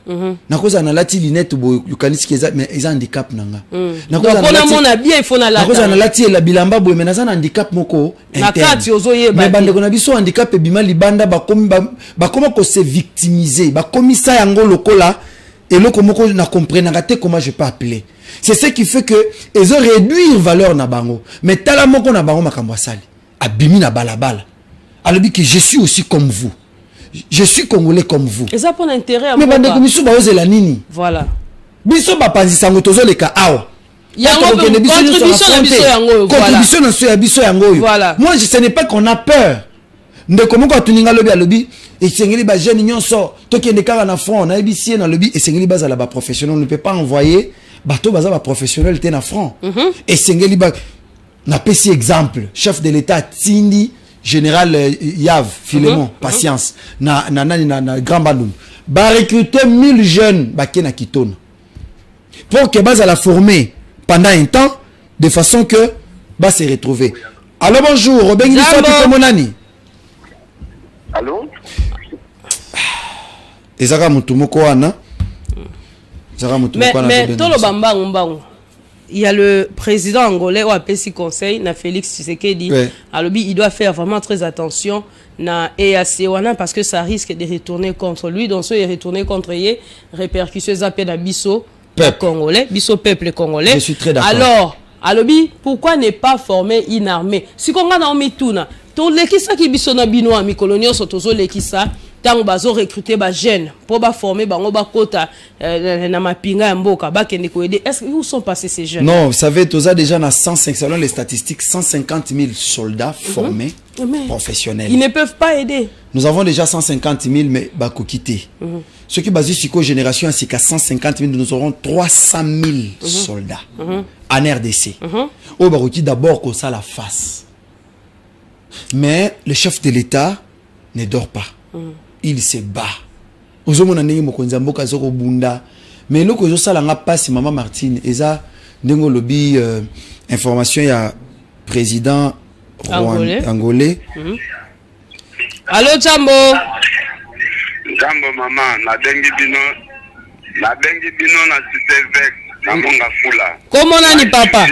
Nakoza na lati linette, Yukanis Keza, mais ils ont handicap Nanga.
Nakoza na bien, il faut na lati.
Nakoza na lati la bilamba, mais ils ont handicap moko. Mais bande qu'on a vu handicap et bima libanda bakoma ko se victimiser bakomi ça yango lokola et loko moko na comprendre comment je peux appeler. C'est ce qui fait que ils ont réduire valeur na bango mais tala moko na bango makambo sali abimi na balabala alobi que je suis aussi comme vous, je suis congolais comme vous
et ça pour intérêt
mais bande ko misu ba ozela nini
voilà
biso ba panzisa ngoto zo leka awa.
Contribution à biso yango.
Voilà. Moi, ce n'est pas qu'on a peur. ndeko moko atuninga lobi alobi esengeli ba jeune nyonso tokende kaka na front na ebisie na lobi esengeli bazala ba professionnel, on ne peut pas envoyer bato baza ba professionnel te na front. Esengeli ba na pesi exemple chef de l'état Tindi général Yav Philemon patience na Grand Bandung ba recruter 1000 jeunes ba kena kitona pour que bazala former pendant un temps de façon que va se retrouver. Allô, bonjour, Robin Monani.
Allô?
Ezaka mutumoko wana.
Mais tout le bambang, il y a le président angolais ou appelé si conseil, na Félix Tshisekedi. Alobi, il doit faire vraiment très attention na EAC wana parce que ça risque de retourner contre lui. Donc, il retourner contre lui, répercussions zappé na biso congolais, biso peuple congolais.
Je suis très d'accord.
Alors, alobi, pourquoi ne pas former une armée? Si on a un mituna, tout l'équipe qui biso na binoa mi coloniaux sont tous l'équipe ça. Tant bazo recruter ba jeunes pour ba former bango ba kota na mapinga mboka ba kende ko aider. Est-ce que où sont passés ces jeunes?
Non, vous savez toza déjà na 105 selon les statistiques 150 000 soldats formés professionnels. Ils
ne peuvent pas aider.
Nous avons déjà 150 000 mais ba ko quitter. Ceux qui basent sur génération ainsi qu'à 150 000 nous aurons 300 000 soldats en RDC. Au Barouti d'abord qu'on ça la face. Mais le chef de l'État ne dort pas. Il se bat. Ozomona ndenge mokonzi mboka zoko bunda. Mais loko zo sala nga passe maman Martine eza ndengo lobi information ya président angolais.
Allô Jambo.
Jambo maman, na dengi bino na Sitevek na monga fula.
Comment nani papa?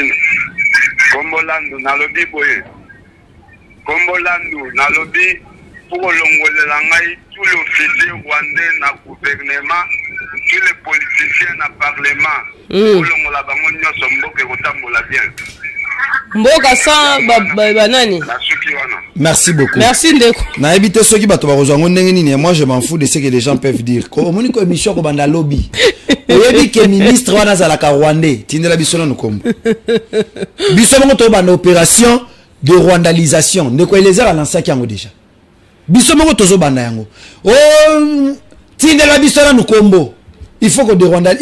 Kombolandu na lobi boye. Kombolandu na lobi pour longolela ngai tous les officiers rwandais na gouvernement, tous les politiciens na parlement. Pour longola bango nyonso mboka kotambola bien.
Mboka sans banani.
Merci beaucoup.
Merci ndeko.
Na habité ceux qui bato bazwa ndenge nini, moi je m'en fous de ce que les gens peuvent dire. Ko moni ko émission ko banda lobby. Oyebi ke ministre wana zala ka rwandais, tindela biso na nkombo. Biso bango to banda opération de rwandalisation. Ndeko elezera lansaki yango déjà. Biso moko tozo banda yango. Oh tindela biso na nkombo. Il faut que de Rwanda,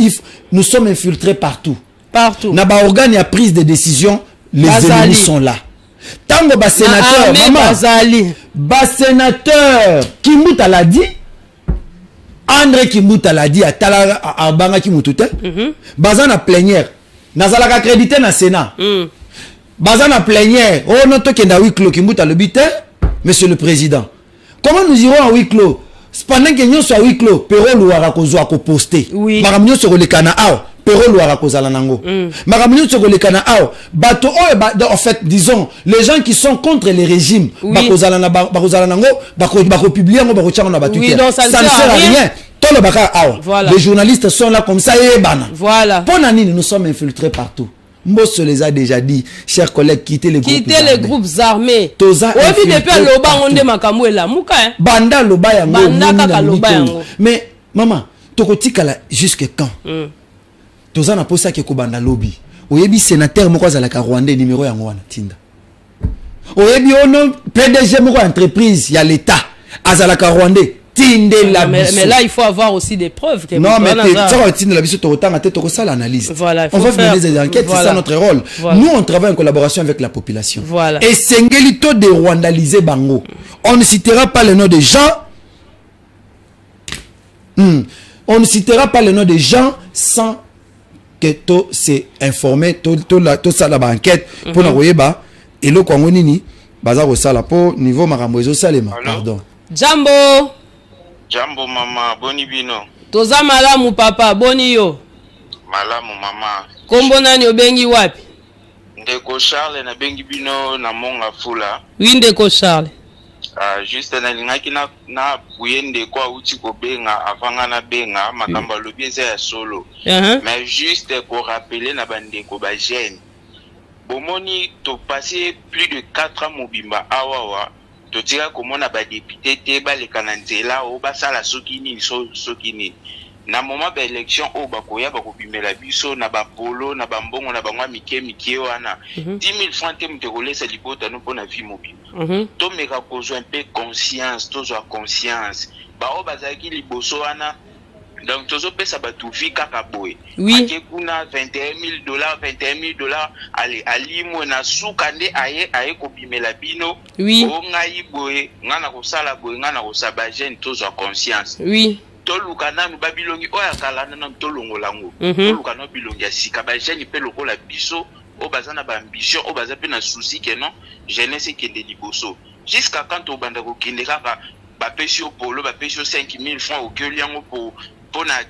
nous sommes infiltrés partout.
Partout.
Na ba organe à prise de décision, les ennemis sont là. Tango ba sénateur, maman. Ba sénateur Kimbuta l'a dit. André Kimbuta l'a dit à Tala à Banga Kimutute. Bazana plénière. Nazala accrédité na Sénat. Bazana plénière. Oh non to kenda huis clos Kimbuta le bité, monsieur le président. Comment nous irons à huis clos? Pendant que nous sommes à huis clos, Perro Louara Kozwa ko posté.
Oui.
Maramnyo sur le canal. Perro Louara Kozala nango. Maramnyo sur le canal. Bato en fait disons les gens qui sont contre les régimes. Bakozala na bakozala nango, bako publier ngo bako tchanga na batu.
Oui, donc ça ne
sert à rien. Tout le baka
voilà.
Les journalistes sont là comme ça et bana.
Voilà.
Ponani nous sommes infiltrés partout. Mbosso les a déjà dit, chers collègues, quittez les groupes armés.
Quittez les groupes armés.
Toza
Obi depuis loba onde makamwe la muka hein.
Banda loba yango.
Banda kaka loba yango.
Mais maman, tokoti kala jusque quand? Toza na posa ke ko banda lobby. Oyebi sénateur moko za la Rwandais numéro yango wana tinda. Oyebi ono PDG moko entreprise ya l'état azala ka Rwandais.
Mais là, il faut avoir aussi des preuves. Que
non, mais ça va être la vision de ça l'analyse.
Voilà,
on va faire des enquêtes, voilà. C'est ça notre rôle. Voilà. Nous, on travaille en collaboration avec la population.
Voilà.
Et Sengelito de rwandaliser Bango. On ne citera pas le nom des gens. On ne citera pas le nom des gens sans que tout s'est informé, tout ça la enquête pour l'envoyer bas. Et le Kongoni, bazar au salapo niveau Marambozo Salema. Pardon.
Jambo.
Jambo mama, boni bino.
Toza malamu papa, boni yo.
Malamu mama.
Kombo nani obengi wapi?
Ndeko Charles na bengi bino na monga fula.
Oui ndeko Charles.
Juste na lingaki na buyende kwa uti ko benga avanga na benga makamba lobieza ya solo. Mais juste pour rappeler na bandeko ba jeune. Bomoni to passé plus de 4 ans mobimba awawa. Totira komona ba député te ba le kananzela o ba sala sokini sokini
na moment ba élection o bakoya bakobimela biso na ba polo na bambongo na bangwa mike wana 10,000 francs te mutekolesa libota no pona vie mobile to meka kozwa un peu conscience tozwa conscience ba o bazaki liboso wana donc tozo pesa batu vie kaka boy ake kuna $21,000 allez alimo na suka nde aye kobimela bino o ngai boy ngana kosala boy ngana kosaba jeune tozwa conscience toluka nanu babilongi oya kala nanu tolongolango toluka no bilongi asika ba jeune pe lokola biso o bazana ba ambition o baza pe na souci que non jeunesse kende liboso jusqu'à quand o banda ko kende kaka ba pesio polo ba pesio 5,000 francs au que liango pour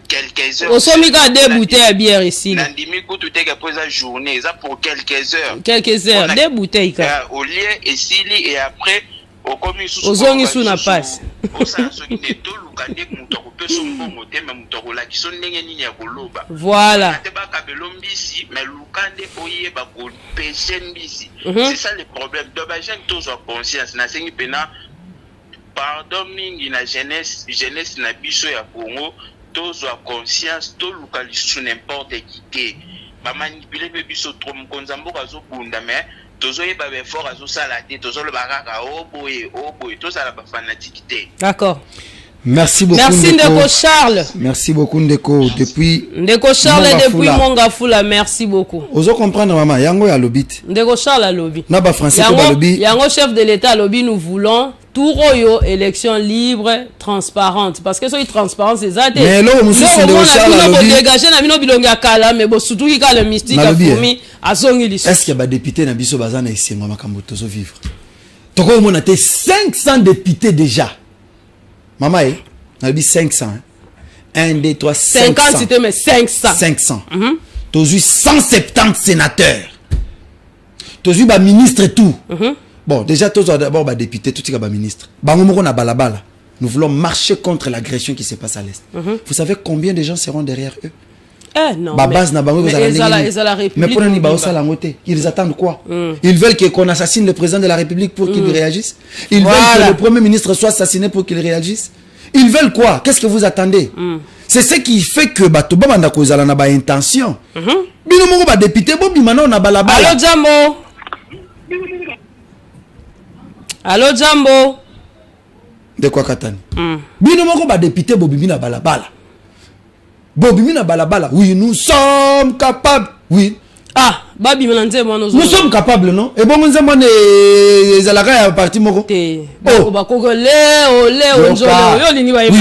quelques heures.
Osomi ka deux bouteilles à bière ici.
Nandimi kutu teke pour la journée, ça pour quelques heures.
Quelques heures, deux bouteilles ka.
Au lieu et sili et après au commis sous.
Ozongi sous na passe. Voilà.
C'est ça le problème. De la jeune tous en conscience. Na sengi pena pardon mingi na jeunesse na biso ya Congo. Tous en conscience, tout localisé n'importe qui. Ba manipuler be biso trop mkonzambo kazo bunda mais tozoye ba fort azo salade tozolo bakaka o boye to sala ba fanatique.
D'accord.
Merci beaucoup.
Merci Ndeko Charles.
Merci beaucoup Ndeko depuis
Ndeko Charles depuis Mongafula, merci beaucoup.
Ozo comprendre maman yango ya lobit.
Ndeko Charles a lobby.
Na ba français ko ba lobby.
Yango chef de l'état lobby nous voulons tout royo élection libre transparente parce que soy transparence c'est ça.
Mais là on se Ndeko Charles a lobby.
Dégager na bino bilonga kala mais bo surtout ki ka le mystique a fourmi azongi liso.
Est-ce qu'il y a ba député na biso bazana isengo makambo tozo vivre. Toko mona te 500 députés déjà. Maman, on a dit 500. 1, 2, 3, 500.
50, c'était mais 500.
500. Tu as eu 170 sénateurs. Tu as eu un ministre et tout. Bon, déjà, tu as d'abord un député, tout est un ministre. Nous voulons marcher contre l'agression qui se passe à l'Est. Vous savez combien de gens seront derrière eux?
Non,
mais pour ils attendent quoi? Ils veulent qu'on assassine le président de la République pour qu'il réagisse. Ils veulent que le premier ministre soit assassiné pour qu'il réagisse. Ils veulent quoi? Qu'est-ce que vous attendez? C'est ce qui fait que Batoba Banda Kozala n'a pas intention. Bino moko ba député bo bimana na balabala.
Allô Jambo. Allô Jambo.
De quoi Katani? Bino moko ba député bo bimina balabala. Bobimina balabala, oui, nous sommes capables. Oui.
Ah, Babi Melanze,
nous sommes capables, non? Et bon, nous avons des alakaya parti moko.
Oui,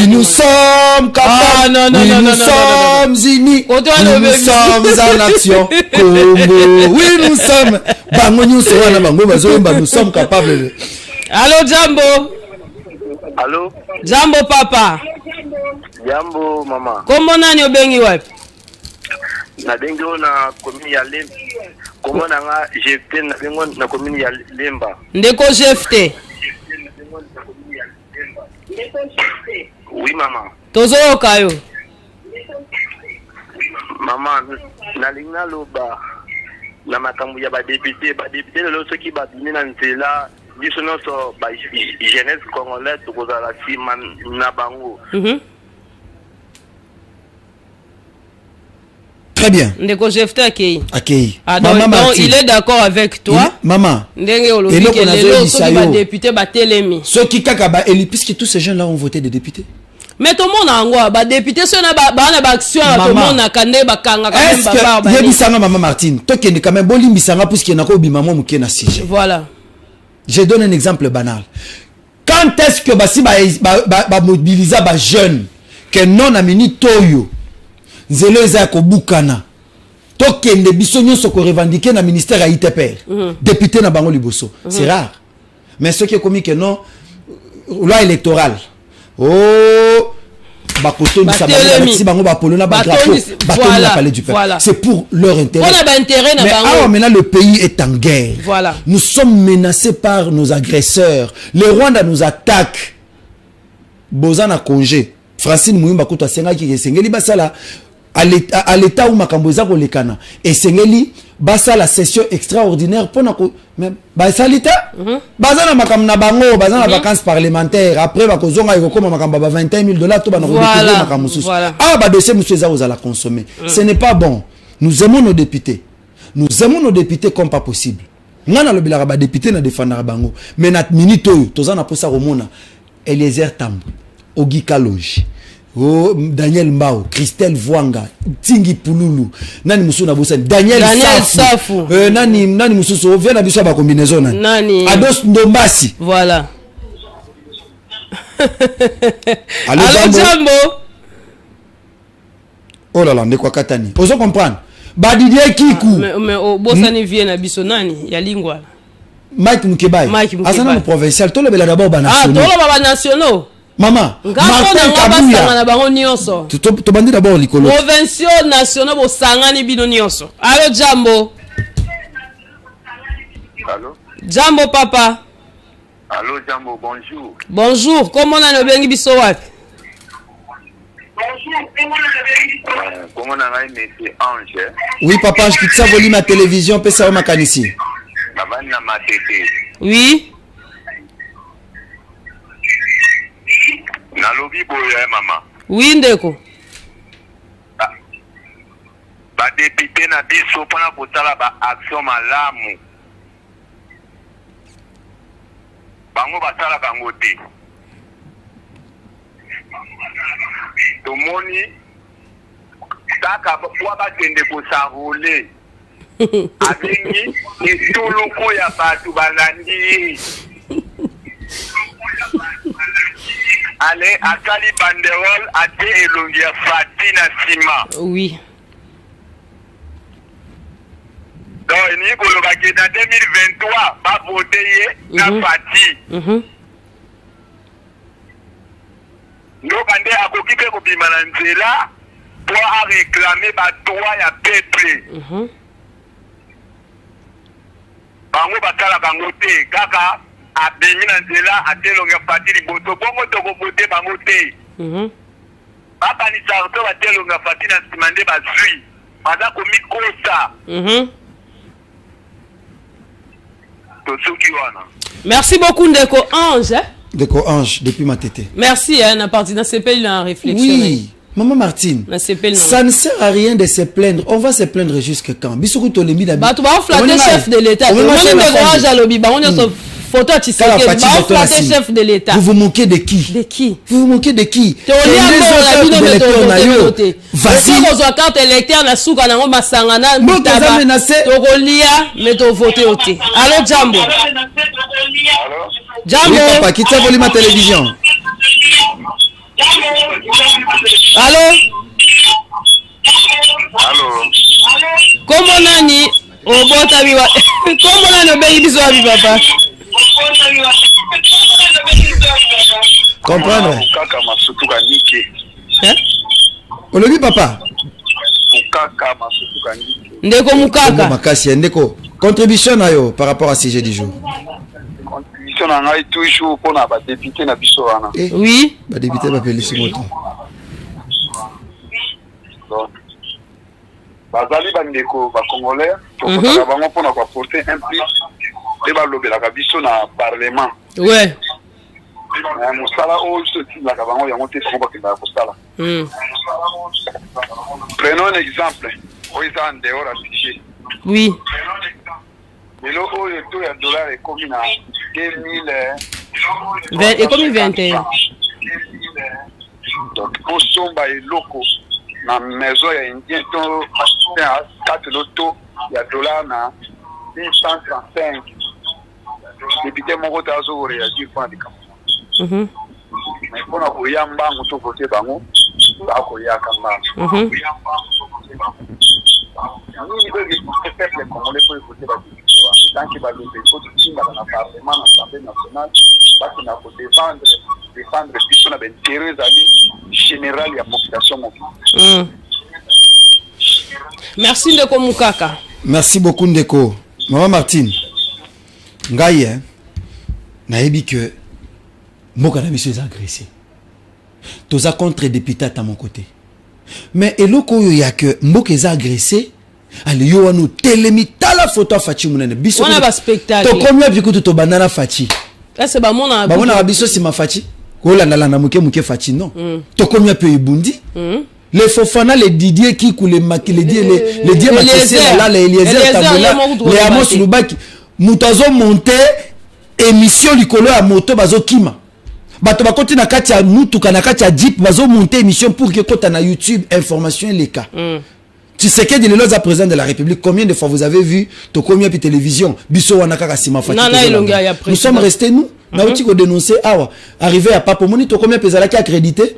nous
sommes capables. Oui, nous sommes unis. Nous sommes en action. Oui, nous sommes. Nous sommes capables.
Allô, Jambo.
Allô?
Jambo, papa.
Jambo mama.
Comment nani obengi wapi?
Na bengi na commune ya Lemba. Comment na nga GFT na bengo na commune ya Lemba.
Ndeko GFT.
Oui mama.
Tozo kayo.
Mama na linga loba na makambo ya ba député lelo soki ba bimina nzela biso nyonso ba jeunesse congolaise tokozala sima na bango.
Très bien.
Ndeko GFT accueilli.
Accueilli.
Ah, donc il est d'accord avec toi.
Maman.
Ndenge olobi que les ceux qui va député ba telemi.
Ceux qui kaka ba élu puisque tous ces gens là ont voté des députés.
Mais tout le monde a ngwa ba député so na ba action tout le monde na kande ba kanga quand même ba ba.
Yebisanga maman Martine. Tokende quand même bolimbisanga puisque na ko bima mo muke na sujet.
Voilà.
Je donne un exemple banal. Quand est-ce que basi ba mobiliser ba jeune que non amini toyo Nzelo eza ko bukana tokende biso nyonso ko revendiquer na ministère à ITPR député na bango liboso c'est rare mais ce qui est commis que non loi électorale bakoto ni sabati bango ba polo na ba drapeau bakoto na palais du peuple c'est pour leur intérêt
mais
alors maintenant le pays est en guerre nous sommes menacés par nos agresseurs le Rwanda nous attaque bozana congé Francine Mouyumba kuto asenga ki esengeli basala à l'état où makambo eza kolekana et sengeli basa la session extraordinaire pour même basalita baza na makambo na bango baza na vacances parlementaires après bakozonga ekokoma makambo ba $21,000 to bana retrouver makambo susu ah ba dossier monsieur eza aux la consommer ce n'est pas bon. Nous aimons nos députés comme pas possible. Ngana lobilaka ba député na défendre bango mais na minute oyo toza na posa romona Eliezer Tambo Ogi Kaloji Oh, Daniel Mbao, Christelle Vwanga, Tingi Pululu, Nani Moussou Naboussen, Daniel Safu, Nani Moussou, viens à Bissou à combinaison. Nani Ados Ndombasi. Voilà. Allô Jambo. Oh là là, ne quoi katani. Oso comprendre. Badidier Kikou.
Mais au Bossani vient à Bissou Nani, il y a lingua.
Mike Mukebai. Asana provincial, tout le bel d'abord national.
Ah, tout le nationaux.
Maman,
Martin Kabuya.
Tu bandis d'abord l'icolo.
Provinciaux nationaux au Sangani Binonioso. Allô Jambo.
Allô.
Jambo papa.
Allô Jambo, bonjour.
Bonjour, comment on a le bengi bisowak?
Comment on a monsieur Ange?
Oui papa, je quitte ça volume ma télévision, peut ça ma ici.
Oui.
Nalobi boya maman.
Oui ndeko.
Ba député na biso pona kotala ba action malamu. Bango basala bango te. Tomoni kaka bwa bakende kosarole. Abengi etoloko ya batu balandi. Allez, à Kali Banderol, à Té Elongia Fatina Sima.
Oui.
Donc, il y a dans 2023, pas voté, na Fati. Donc, on a occupé au Bimananzela pour réclamer ma droit à peuple. Bango Batala Bangote, Kaka. Abimina Nzela atelonga Fati liboto bongo toko voter bango te. Papa ni sarto atelonga Fati na simande bazui. Baza komi kosa. Tosuki wana.
Merci beaucoup Ndeko Ange.
Ndeko Ange depuis ma tété.
Merci hein, na partie na CPL en réflexion.
Oui. Maman Martine, ça ne sert à rien de se plaindre. On va se plaindre jusqu'à quand? Bisoukou Tolemi d'habitude.
Bah tu vas flatter chef de l'État. On est de courage à l'obi. Bah on est photo à Tshisekedi, flatter chef de l'État.
Vous vous moquez de qui?
De qui?
Vous vous moquez de qui?
Vas-y. Vous avez carte électeur na souka na ngoma sangana.
Vous menacé.
Togolia mais to voter au thé. Allô Jambo. Jambo.
Oui papa, quitte ça volume ma télévision.
Allô?
Allô?
Comment nani? Obota biwa. Comment nani obeyi biso abi papa?
Comprendre?
Kaka masutu kanike.
Hein? Olobi papa?
Mukaka masutu kanike.
Ndeko mukaka.
Makasi ndeko. Contribution ayo par rapport à sujet du jour.
Contribution na ngai toujours pour na ba député na biso wana.
Oui.
Ba député ba pelisi moto.
Bazali bandeko ba congolais tokotaka bango mpona koapporter un plus nde balobelaka biso na parlement.
Ouais.
Mosala oyo biso etindelaka bango yango te bango bakendaka kosala. Prenons un exemple oyo eza en dehors ya budget.
Oui.
Lelo oyo to ya dollar ekomi na
2000 ekomi 21.
Donc osomba eloko na maison ya indien to 4 loto ya dollar na 135. Député moko tazo réagir pour des mais mpona koya mbangu to voter bango bakoyaka mbangu nini oyo peuple congolais po écouter badéputé wana etanke balobe po totindaka na parlement na assemblée nationale bakenda kodéfendre biso na baintérêt ezali général ya population mobile.
Merci Ndeko Mukaka.
Merci beaucoup Ndeko. Maman Martine, ngai hein, nayebi que mboka na biso eza agressé. Toza contre député à mon côté. mais eloko oyo ya que mboka eza agressé allez yo wanu telemi tala photo Fachi munene biso
on a ba spectacle
to combien bikutu to banana Fachi
c'est ba mona
biso si ma Fachi ko landa landa muke Fachi non to combien peu ibundi les Fofana, les Didier qui coule les Didier Matissé là les Eliezer Tabula les Amos Lubaki mutazo monter émission likolo à moto bazo kima bato bakoti na kati ya mutuka na kati ya jeep bazo monter émission pour que kota na YouTube information les cas tu sais que de l'autre président de la République combien de fois vous avez vu to combien de télévision biso wana kaka sima Fachi nous sommes restés nous na outi ko dénoncer awa arrivé à Papo Moni to combien pesala qui accrédité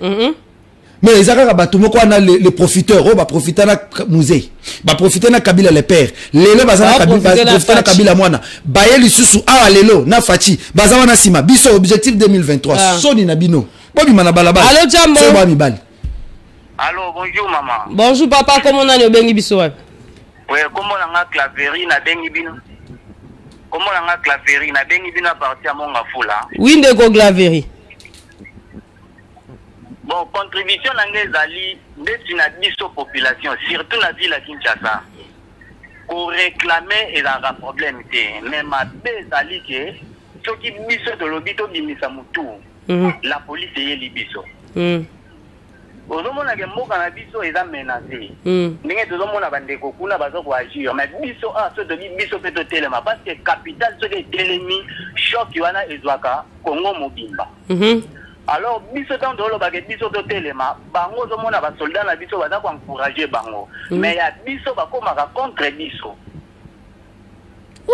mais les Arabes batumoko na les profiteurs oh ba profiter na musée ba profiter na Kabila les pères lelo bazana Kabila profiter na Kabila mwana baye lisusu awa lelo na Fachi bazana na sima biso objectif 2023 soni na bino bobi mana balabala
allo jambo
c'est bon mibali.
Allô, bonjour maman.
Bonjour papa, comment on a le bengi biso?
Ouais, comment on a claverie na bengi bino? Comment on a claverie na bengi bino à partir à mon afula?
Oui, ndeko claverie.
Bon, contribution n'angé zali d'être une biso population, surtout la ville à Kinshasa. Pour réclamer et un problème mais ma belle zali que ceux qui biso de l'obito bimisa mutu. La police est libiso. Ozomona ke mboka na biso eza menacé. Ndenge tozomona bandeko kuna bazo ko agir, mais biso so de biso pe to telema parce que capital so de telemi choc wana ezwaka Congo mobimba. Alors biso tant dolo ba ke biso to telema bango ozomona ba soldat na biso baza ko encourager bango. Mais ya biso ba komaka contre biso.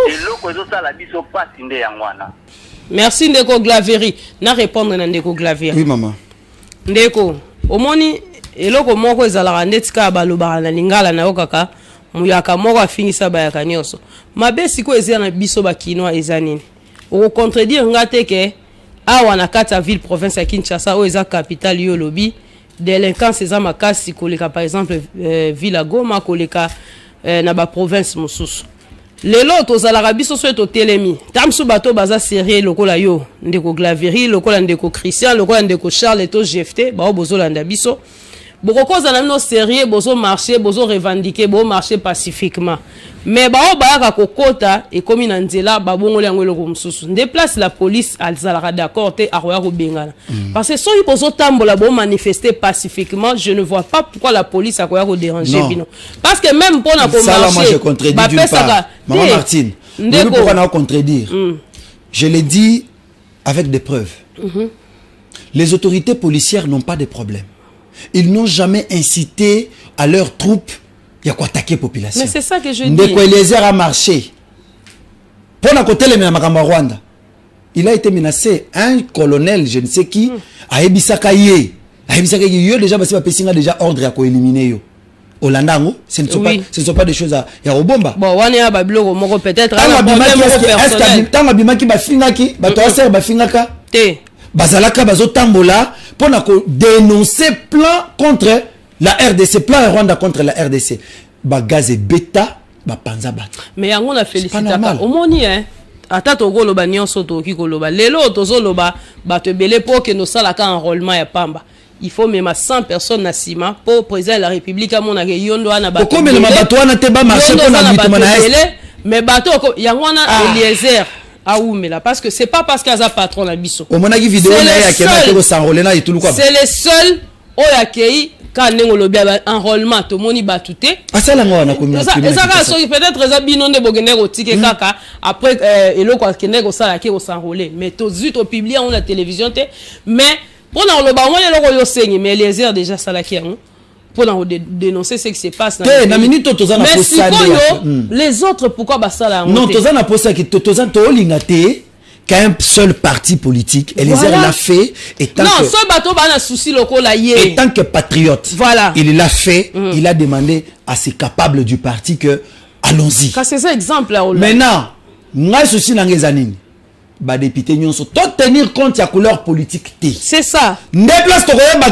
Et loko zo sala biso pasi nde yangwana.
Merci ndeko Glaverie. Na répondre na ndeko Glaverie.
Oui maman.
Ndeko omoni eloko moko ezalaka ndetika balobaka na lingala na yo kaka muyaka moko afingisa bayaka nyonso mabe siko ezia na biso bakinois eza nini okocontredire nga te ke awa na kati ya ville province ya Kinshasa oyo eza capitale yo lobi délinquance eza makasi koleka par exemple ville ya Goma koleka na baprovince mosusu lelo tozalaka biso so totelemi tamsu bato baza sérieux lokola yo ndeko Glaverie lokola ndeko Christian lokola ndeko Charles to GFT bao bozolanda biso bokokoza na no sérieux bozo marcher bozo revendiquer bo marcher pacifiquement mais bao bayaka kokota ekomi na nzela babongoli yango eloko mosusu nde place la police alzalaka d'accord te akoya kobengana parce que soki bozo tambola bo manifester pacifiquement je ne vois pas pourquoi la police akoya ko déranger bino parce que même pour na ko marcher
ça moi je contredis d'une part maman Martine ne pourquoi na contredire je l'ai dit avec des preuves les autorités policières n'ont pas de problème. Ils n'ont jamais incité à leurs troupes à attaquer la population.
Mais c'est ça que je dis.
Ndeko Eliezer a marché. Pour la côté de Rwanda, il a été menacé. Un colonel, je ne sais qui, a ebisaka ye. A ebisaka ye. Déjà, déjà ordre à éliminer. Hollanda, ce ne sont pas des choses à Robomba.
Bon, on est à Babylone, peut-être.
Tant que Bafingaki, Bafingaka, Bazalaka, Bazotambola, pour dénoncer plan contre la RDC, plan Rwanda contre la RDC. Bagaz et bêta, Bapanza bat.
Mais on a félicité. Au moins, hein. Ata togo loba nyonso toki koloba lelo tozo loba bato belé pour que nos salaka enrôlement ya pamba. Il faut même 100 personnes na sima pour président de la République à mon age yondo na bato.
Pourquoi mais le bato na te ba marcher pour na bitumana
mais bato yango na Eliezer aoumela parce que c'est pas parce qu'il y a patron na biso.
Au monaki vidéo na ya kena te ko s'enrôler na itulu quoi.
C'est le seul oyakei quand nengo lobi enrôlement to moni batouté.
Asala ngo na communauté.
Ça peut-être ça binonde bogene rotike kaka après eloko akene ko sala ki ko s'enrôler mais to zut au publier on la télévision te mais pour na loba on eloko yo sengi mais les heures déjà sala ki yango pour dénoncer ce qui se passe
na minute to za na posa
les autres pourquoi ba sala
non to za na posa ki to za to lingate qu'un seul parti politique, Eliezer l'a fait et tant
non, ce bateau a un souci local
et tant que patriote,
voilà.
Il l'a fait, il a demandé à ses capables du parti que allons-y.
C'est ça exemple là.
Maintenant, moi souci dans les années, bah député nyonso to tenir compte de la couleur politique T.
C'est ça.
Des places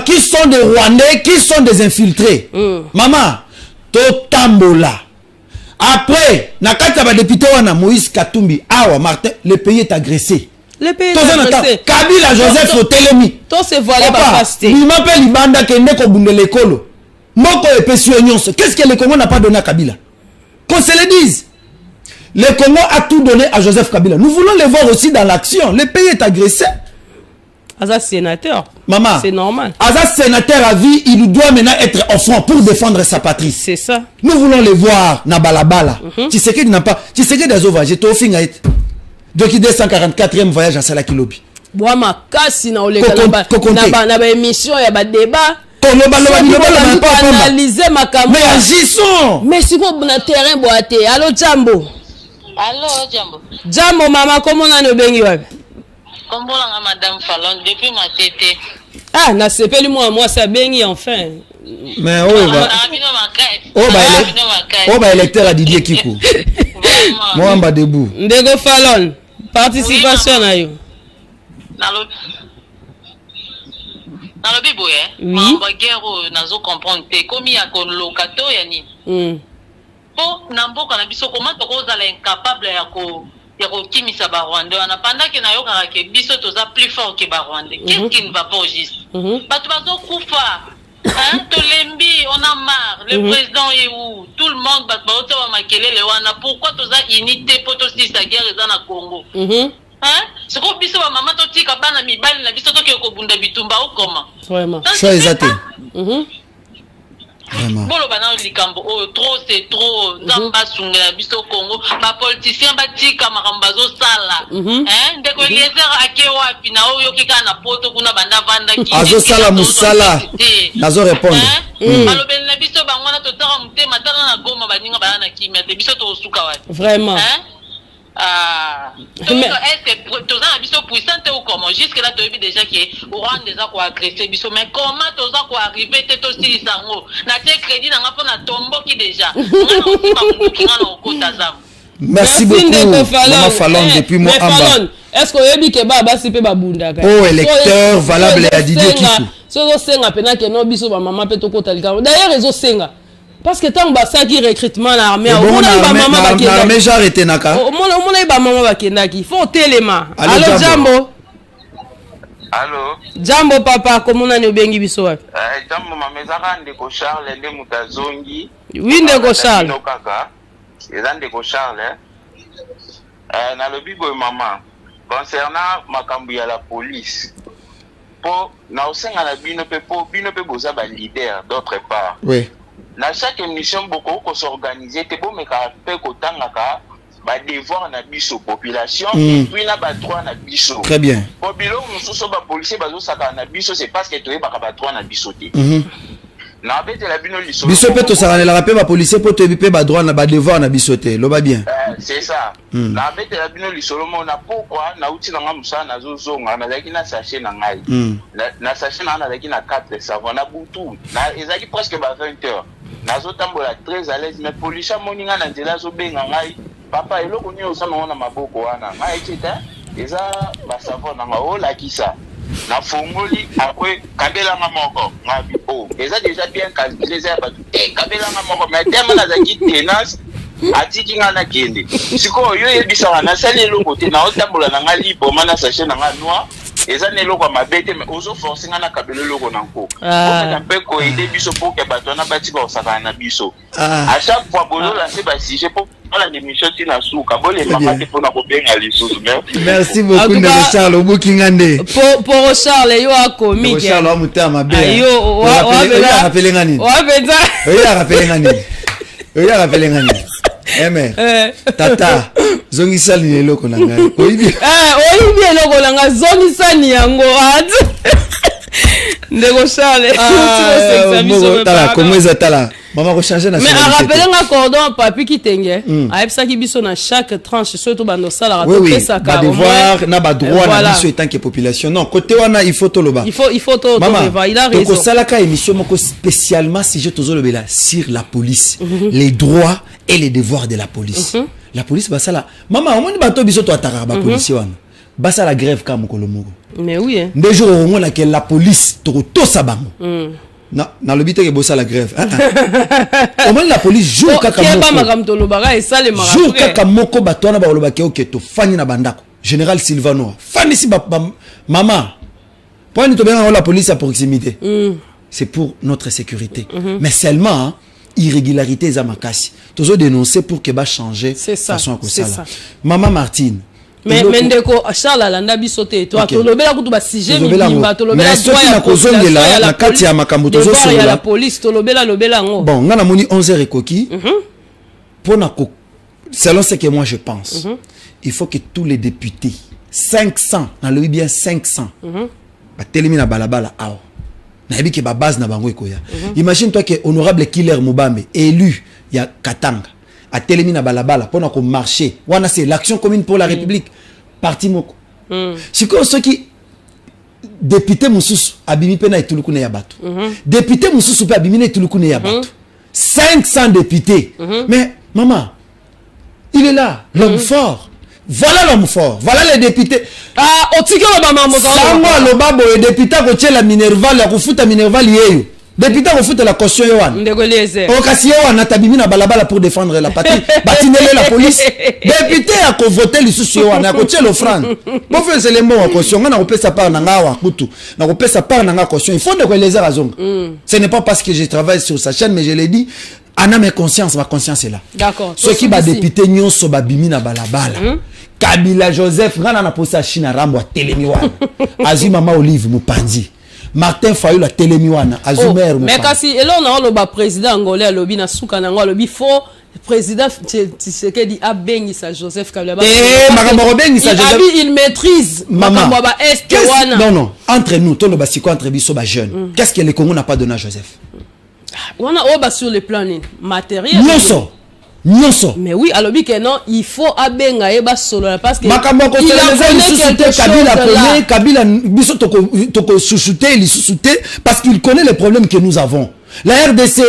qui sont des Rwandais, qui sont des infiltrés. Maman, to tambola. Après, nakata ba député wana Moïse Katumbi, awa Martin, le pays est agressé.
Le pays est agressé.
Kabila Joseph Otelemi.
Tout se voile ba pasté.
Il m'appelle Ibanda kende ko bunde lekolo. Moko et Pessu Nyonso. Qu'est-ce que le Congo n'a pas donné à Kabila? Qu'on se le dise. Le Congo a tout donné à Joseph Kabila. Nous voulons les voir aussi dans l'action. Le pays est agressé.
Aza sénateur.
Maman.
C'est normal.
Aza sénateur à vie, il doit maintenant être au front pour défendre sa patrie.
C'est ça.
Nous voulons les voir. Nabalabala. Tu sais qu'il n'a pas. Tu sais que des ovages. J'étais au fin. Donc il est 244e voyage à Salakilobi.
Bois ma casse na oleka na ba émission ya ba débat. Analyser ma caméra.
Mais agissons.
Mais si vous na terrain boité. Allô Jambo.
Allô Jambo.
Jambo maman comment on a bengi wapi?
Comment on madame Fallon depuis ma tête.
Ah na sepeli moi ça bengi enfin.
Mais bah électeur à Didier Kikou. Moi en bas debout.
Ndego Fallon. Participation na yo.
Dans le bibo,
oui.
Mambagero nazo comprendre te komi ya locato ya ni. Po namboka na biso comment to kozala incapable ya ko kimisa ba Rwanda na pendant que na yo ke biso toza plus fort que ba Rwanda. Qu'est-ce qui ne va pas au juste? Batu bazo kufa. Hein, to lembi on a marre. Le président est où? Tout le monde bat ba oto wa makelele wana. Pourquoi toza unité pour to si sa guerre za na Congo? Hein? Ce qu'on puisse voir maman toti kabana mi bali na biso toki ko bunda bitumba ou comment?
Vraiment.
Choix exact. Vraiment.
Bolo bana likambo oh trop c'est trop nzamba sunga biso Congo ba politicien ba tika makambazo sala. Hein? Ndeko Eliezer ake wapi na oyo kika na poto kuna banda vanda ki.
Azo sala musala. Nazo répondre.
Balobeli na biso bangwana totaka mutema tala na Goma baninga bana na kimia te biso to suka wapi.
Vraiment.
Hein? Est-ce que tu as vu puissante ou comment? Jusque là, tu as vu déjà que Rwanda déjà quoi agresser biso, mais comment tu as quoi arriver te aussi sango? Na te crédit na ngapa na tombo qui déjà.
Merci beaucoup. Maman Fallon depuis moi en bas.
Est-ce que yebi ke ba basi pe babunda ka?
Oh électeur valable à Didier Kikou.
So senga pena ke no biso ba maman pe to kota likamo. D'ailleurs ils ont senga. Parce que tant que qui recrutement l'armée, on a maman qui
l'armée j'ai arrêté naka.
On a ba maman qui faut téléma. Allô Jambo.
Allô.
Jambo papa, comment on a eu bengi biso?
Jambo mama ezaka ndeko Charles nde mutazongi.
Oui ndeko Charles.
Eza ndeko Charles. Na lobi boy maman concernant makambu ya la police. Po na osenga na bino pe boza ba leader d'autre part.
Oui.
Na chaque émission beaucoup ko s'organiser te bo meka pe ko tangaka ba devoir na biso population et puis na ba droit na biso.
Très bien.
Po bilo mususu ba policier bazo saka na biso c'est parce que to yeba ka ba droit na biso te. Na bete la bino liso.
Biso pe to saka na la pe ba policier po to yebi ba droit na ba devoir na biso te. Loba bien.
C'est ça. Na bete la bino liso mo na pourquoi na uti na ngamusa na zo zonga na zaki na sachet na ngai. Na sachet na zaki na 4 savon na butu. Na ezaki presque ba 20h. Nazo tambola très à l'aise mais police moninga na nzela zo benga ngai papa eloko nyo osama ona maboko wana ngai chita eza ba savon na ngo la kisa na fongoli akwe kabela moko ngabi oh eza déjà bien calculé ça ba kabela moko mais tellement na zaki tenace atiki nga na kende siko yo yebisa na sali eloko te na otambola na ngai liboma na sachet na ngai noir eza neloko mabete mais ozo forcer nga na kabelo loko na nko on peut ko aider biso pour que bato na bati ba osaka na biso à chaque fois bolo la c'est ba sujet pour la émission tina souka bolé mama te pona ko benga lisusu
merci beaucoup ndeko Charles obukingande
pour Charles yo a commis
ndeko Charles amuta mabe
yo
wa rappeler ngani
wa benza
yo rappeler ngani Eme tata zongisa ni eloko na ngai oyibi
eloko na ngai zongisa ni yango ndeko Charles
tala comment ça tala maman ko changer na
mais a rappeler nga cordon papi kitenge aipsa ki biso na chaque tranche surtout bando sala rater ça
ka devoir na ba droit na biso etant que population non côté wana il faut to loba
il faut to il a raison
donc sala ka émission moko spécialement si je tozo lobela sur la police les droits et les devoirs de la police la police basala maman on moni bato biso to ataka ba policier wana basa la grève ka mokolo moko
mais oui hein
des jours au moment laquelle la police to sabango na le bité que bossa la grève au moins la police joue kaka moko joue kaka moko batona ba loba ke oketo fani na bandako général Silvano fani si ba maman point to bien la police à proximité c'est pour notre sécurité. Mais seulement, hein, irrégularité et makasi. Toujours dénoncer pour que va changer façon à
c'est ça.
Maman Martine.
Mais ndeko Charles alanda bisote toi tolobela kutu ba sujet mibimba tolobela
droit
la police tolobela ngo.
Bon, on a moni 11h ekoki. Pour selon ce que moi je pense, il faut que tous les députés 500, on le dit bien 500. Ba telemi na balabala aw. Na yebi ke ba base na bango ekoya. Imagine toi que honorable Killer Mubambe élu ya Katanga a telemi na balabala pour na ko marcher. Wana c'est l'action commune pour la République. Parti moko. Si ko ceux qui député mususu abimi pena etuluku ne ya batu. Député mususu pe abimi na etuluku ne ya batu. 500 députés. Mais maman, il est là, l'homme fort. Voilà l'homme fort. Voilà les députés.
Ah, otiki lo ba mamoto.
Sango lo babo e député ko tchela Minerval ya kufuta Minerval yeyo. Député ko futa la caution yowan.
Ndeko leze.
O kasi yowan atabimi na balabala pour défendre la patrie. Batinele la police. Député a ko voter lisusu yowan a ko tchela offrande. Bon fait c'est les mots en caution. Na ko pesa part na nga wa kutu. Na ko pesa part na nga caution. Il faut de leze razon. Ce n'est pas parce que je travaille sur sa chaîne mais je l'ai dit. Ana mes conscience, ma conscience est là.
D'accord.
Ceux qui ba député nyonso ba bimi na balabala. Kabila Joseph ngana na posa China Rambo telemi wana. Azu mama Olive Mupanzi. Martin Fayulu la telemi wana. Azu maire Mupanzi.
Mais kasi elo na lo ba président angolais lobi na suka na ngo lobi fo président Tshisekedi a bengi sa Joseph Kabila.
Makambo bengi sa Joseph.
Il maîtrise makambo ba est wana.
Non non, entre nous tono ba siko entre biso ba jeune. Qu'est-ce que le Congo n'a pas donné à Joseph?
On a oba sur le plan matériel.
Nyonso.
Mais oui, alors que non, il faut abenga eba solo parce que
makambo ko Kabila biso toko chouchouter li chouchouter parce qu'il connaît les problèmes que nous avons. La RDC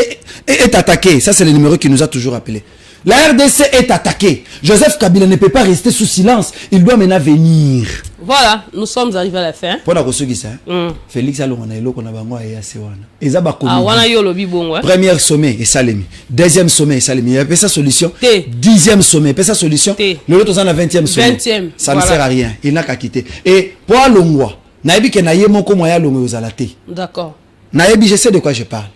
est attaquée, ça c'est le numéro qui nous a toujours appelé. La RDC est attaquée. Joseph Kabila ne peut pas rester sous silence, il doit maintenant venir.
Voilà, nous sommes arrivés à la fin.
Pour la ça, Félix Alonga eloko na bango ya sewana. Ezaba ko.
Ah wana yo lobi bongo.
Premier sommet et Salemi. Deuxième sommet et Salemi. Il y a sa solution. 10e sommet, sa solution. Le l'autre en a 20e sommet.
20e.
Ça ne sert à rien. Il n'a qu'à quitter. Et pour Alongwa, naebi ke na ye moko moya longo ozalate.
D'accord.
Naebi je sais de quoi je parle.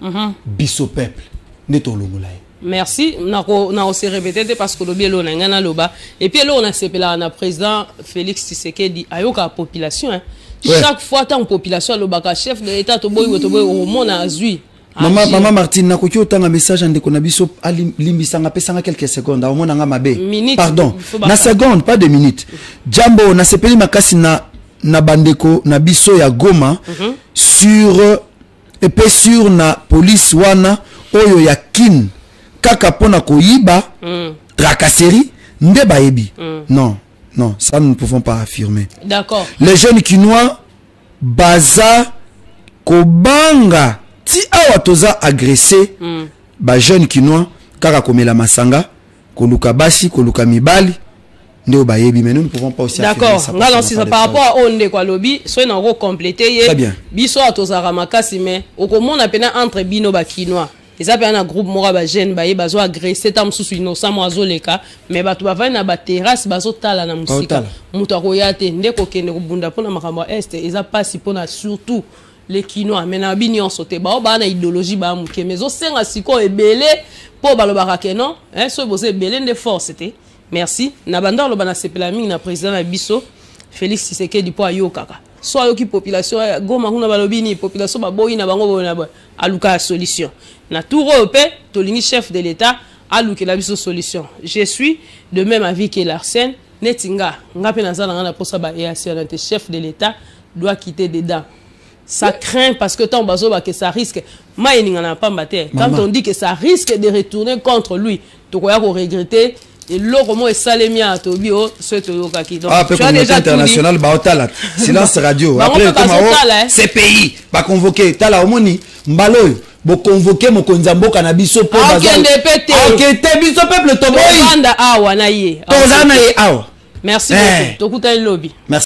Biso peuple. Neto longola.
Merci. On s'est répété parce que le bielo n'a ngana loba. Et puis là on a sepelé na président Félix Tshisekedi ayoka la population hein. Chaque fois tant population le baka chef de l'état to boy au monde azui.
Maman Martine na koki otanga message ndeko na biso alimbisanga pesanga quelques secondes au mona nga mabe. Pardon. Na seconde pas de minutes. Jambo na sepeli makasi na bandeko na biso ya Goma sur epé sur na police wana oyo ya kin kaka pona koyiba tracasserie nde bayebi. Non, non, ça nous ne pouvons pas affirmer.
D'accord.
Les jeunes Kinois baza kobanga ti awa toza agressé ba jeunes Kinois kaka komela masanga koluka basi koluka mibali nde bayebi mais nous ne pouvons pas aussi
affirmer ça. D'accord. Si ça par rapport à onde kwa lobi soit na compléter
très bien.
Biso atozara makasi mais okomona pena entre bino ba Kinois. Ils appellent un groupe mora ba jeune ba bazo agresser tam susu innocent moazo leka mais batu ba na ba terrasse bazo tala na musika mutu akoyate ndeko kende kubunda pona makambo est ils a pas si pona surtout les Kinois mais na bini on sauté ba na idéologie ba muke mais zo senga siko ebele po balobaka ke non hein so bosé ebele nde force c'était merci na bandor lo bana sepela mingi na président na biso Félix Tshisekedi po ayokaka soit yoki population Goma kuna balobi ni population ba boyi na bango bona ba aluka solution na tout européen tolingi chef de l'état aluka la biso solution. Je suis de même avis que Larsen netinga ngape nazala ngana posa ba EAC chef de l'état doit quitter dedans. Ça craint parce que tant bazo ba que ça risque maïninga na pas mbaté quand on dit que ça risque de retourner contre lui to koya ko regretter. Et l'oromo est salémia tobio ce tokaki donc
tu as déjà international baotala silence radio après c'est pays pas convoqué tala omoni mbaloyo bo convoquer mo konzamboka na biso po bazali OK te biso peuple to boy
banda awa na ye
to zana ye awa
merci beaucoup tokuta lobby.